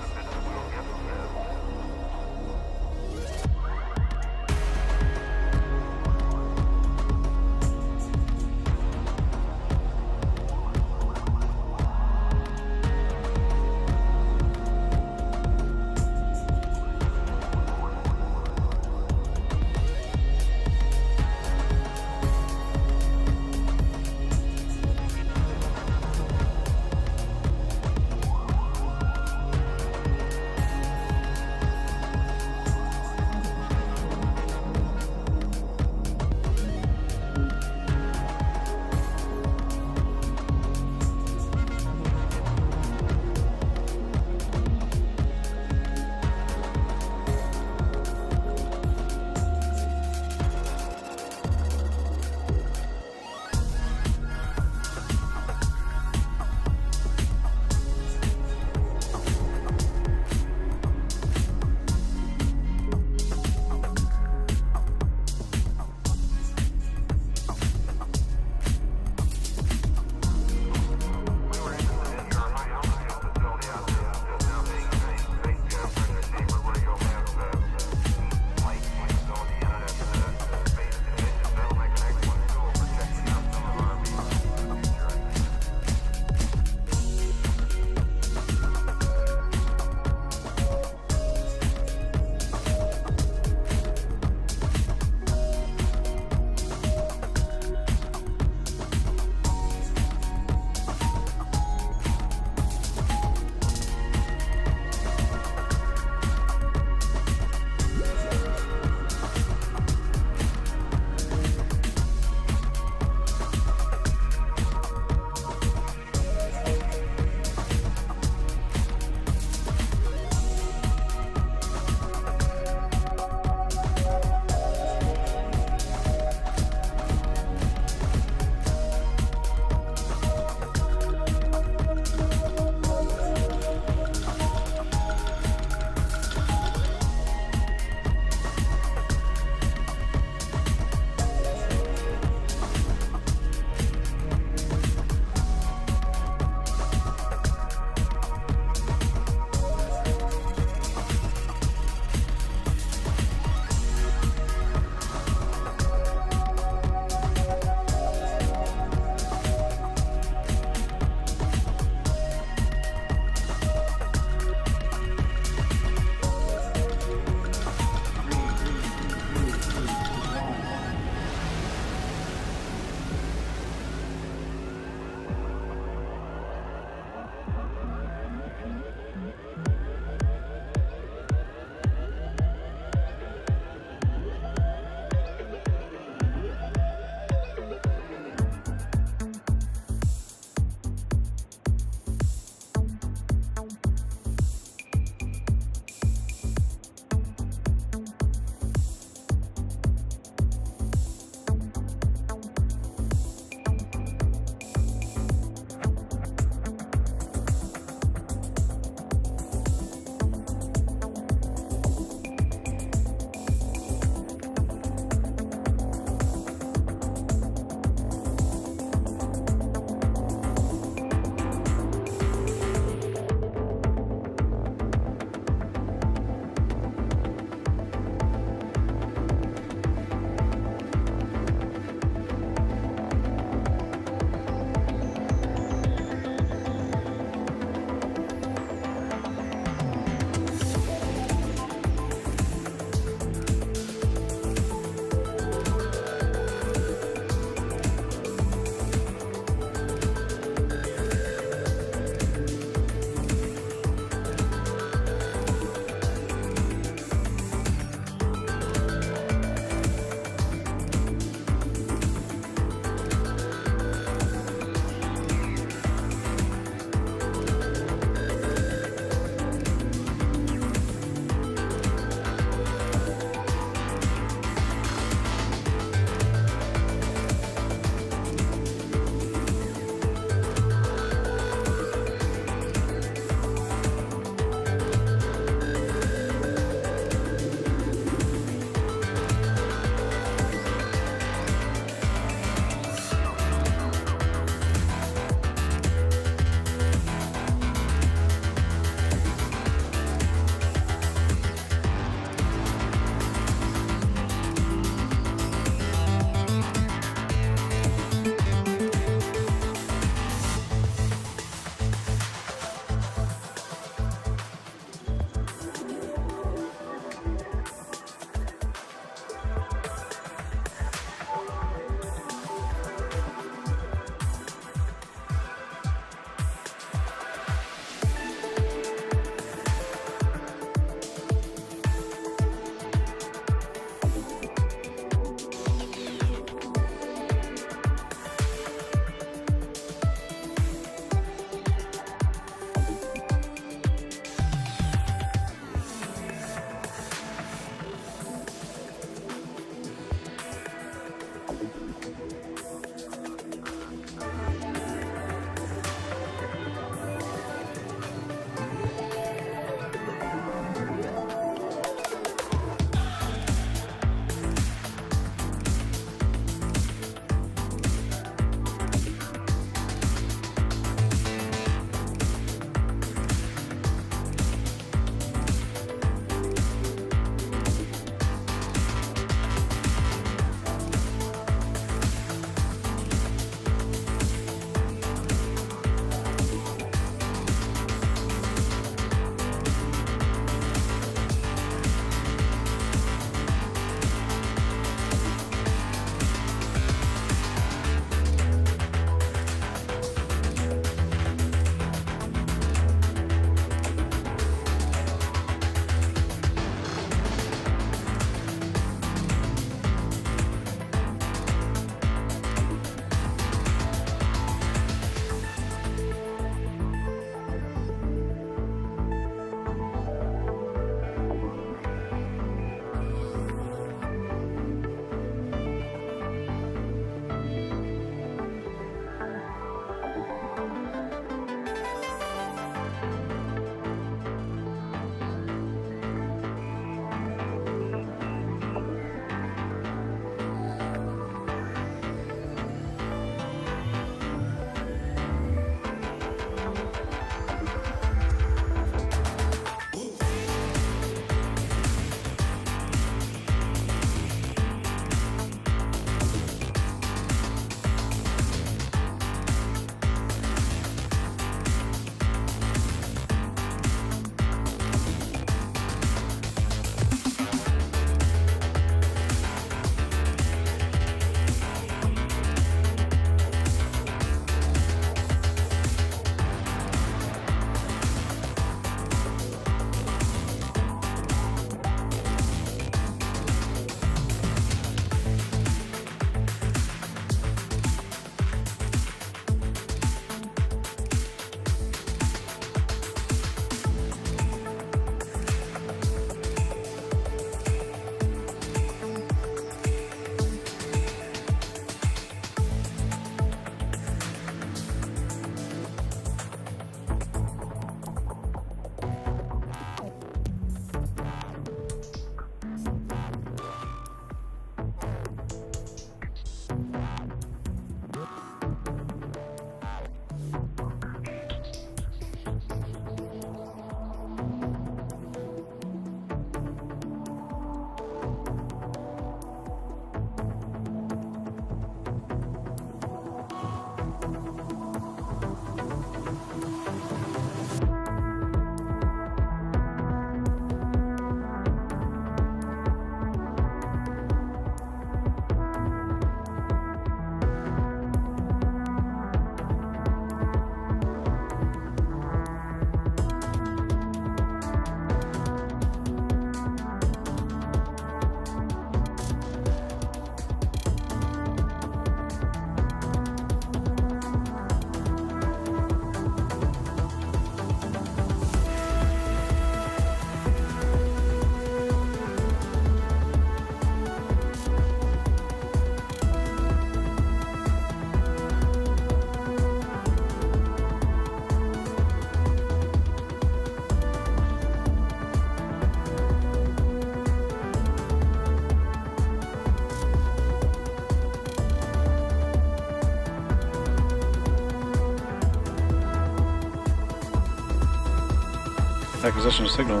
Acquisition of signal,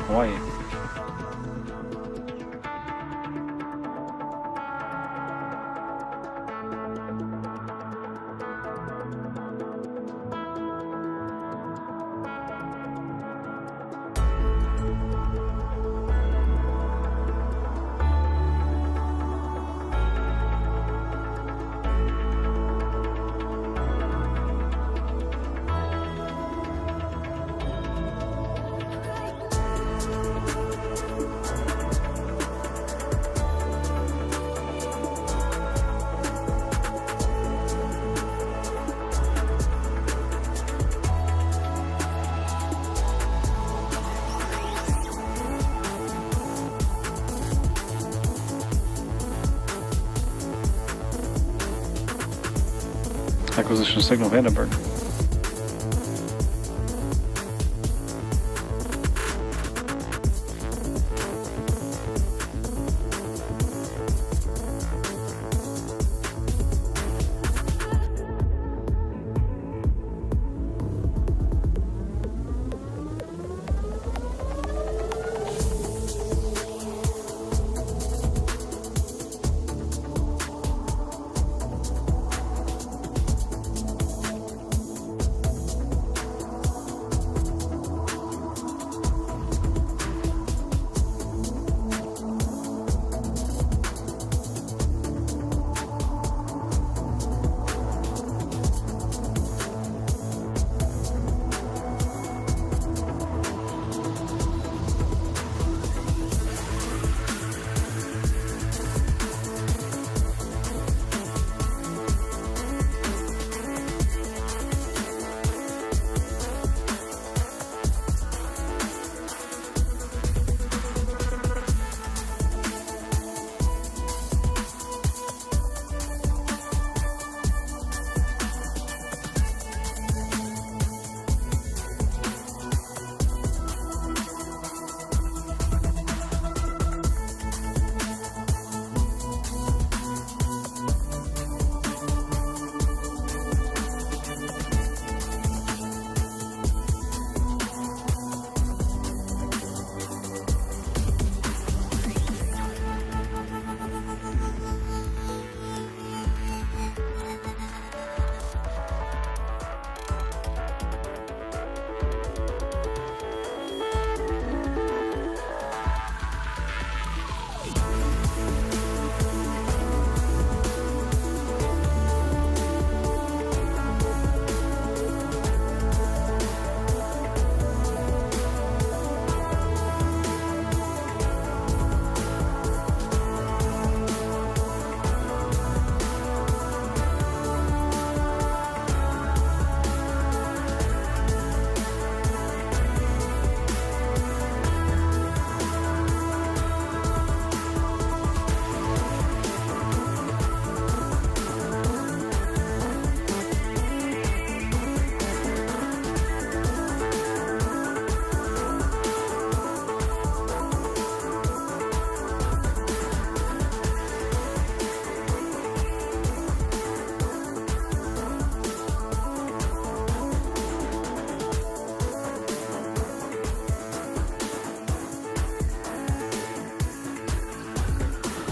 Hawaii. Acquisition of signal, Vandenberg.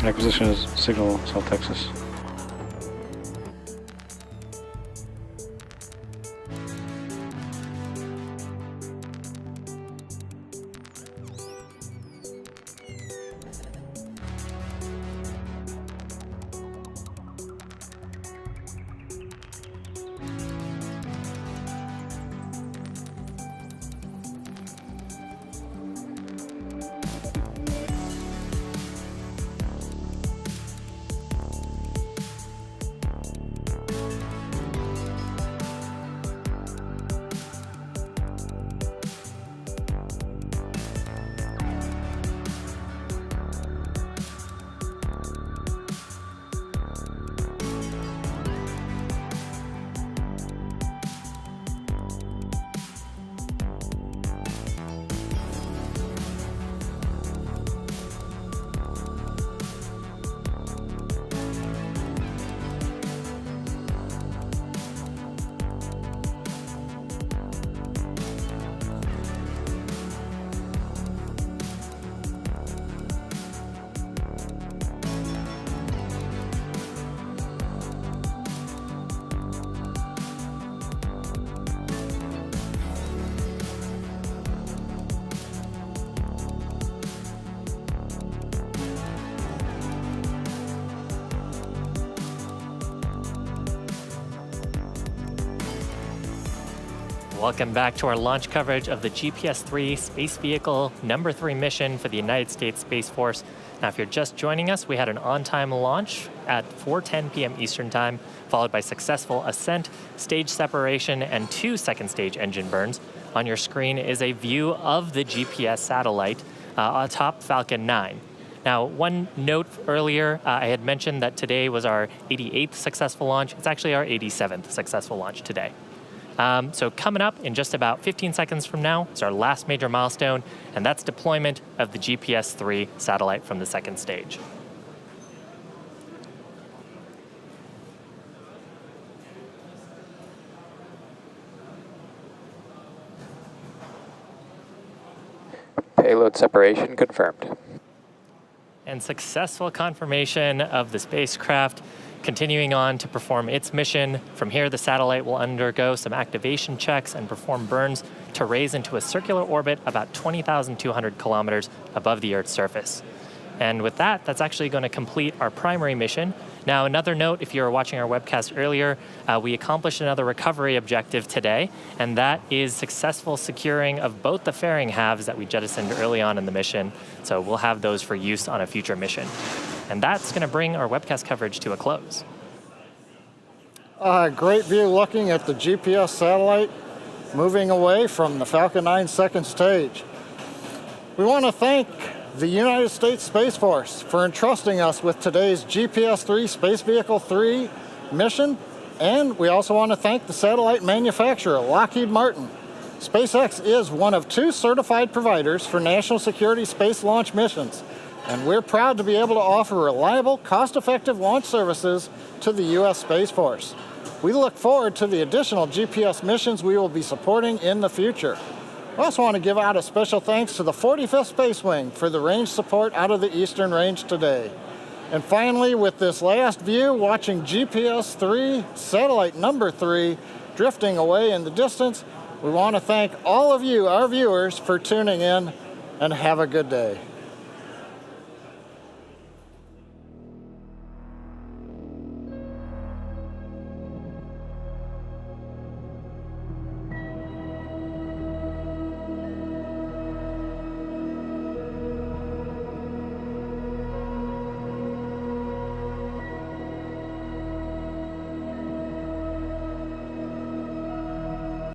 Acquisition is signal, South Texas. Welcome back to our launch coverage of the GPS-3 Space Vehicle number 3 mission for the United States Space Force. Now, if you're just joining us, we had an on-time launch at 4:10 p.m. Eastern Time, followed by successful ascent, stage separation, and 2 second-stage engine burns. On your screen is a view of the GPS satellite atop Falcon 9. Now, one note earlier, I had mentioned that today was our 88th successful launch. It's actually our 87th successful launch today. So coming up in just about 15 seconds from now is our last major milestone, and that's deployment of the GPS-3 satellite from the second stage. Payload separation confirmed. And successful confirmation of the spacecraft continuing on to perform its mission. From here, the satellite will undergo some activation checks and perform burns to raise into a circular orbit about 20,200 kilometers above the Earth's surface. And with that, that's actually going to complete our primary mission. Now, another note, if you were watching our webcast earlier, we accomplished another recovery objective today, and that is successful securing of both the fairing halves that we jettisoned early on in the mission. So we'll have those for use on a future mission. And that's going to bring our webcast coverage to a close. Great view looking at the GPS satellite moving away from the Falcon 9 second stage. We want to thank the United States Space Force for entrusting us with today's GPS-3 Space Vehicle 3 mission, and we also want to thank the satellite manufacturer, Lockheed Martin. SpaceX is one of 2 certified providers for national security space launch missions, and we're proud to be able to offer reliable, cost-effective launch services to the U.S. Space Force. We look forward to the additional GPS missions we will be supporting in the future. I also want to give out a special thanks to the 45th Space Wing for the range support out of the Eastern Range today. And finally, with this last view, watching GPS-3 satellite number 3 drifting away in the distance, we want to thank all of you, our viewers, for tuning in, and have a good day.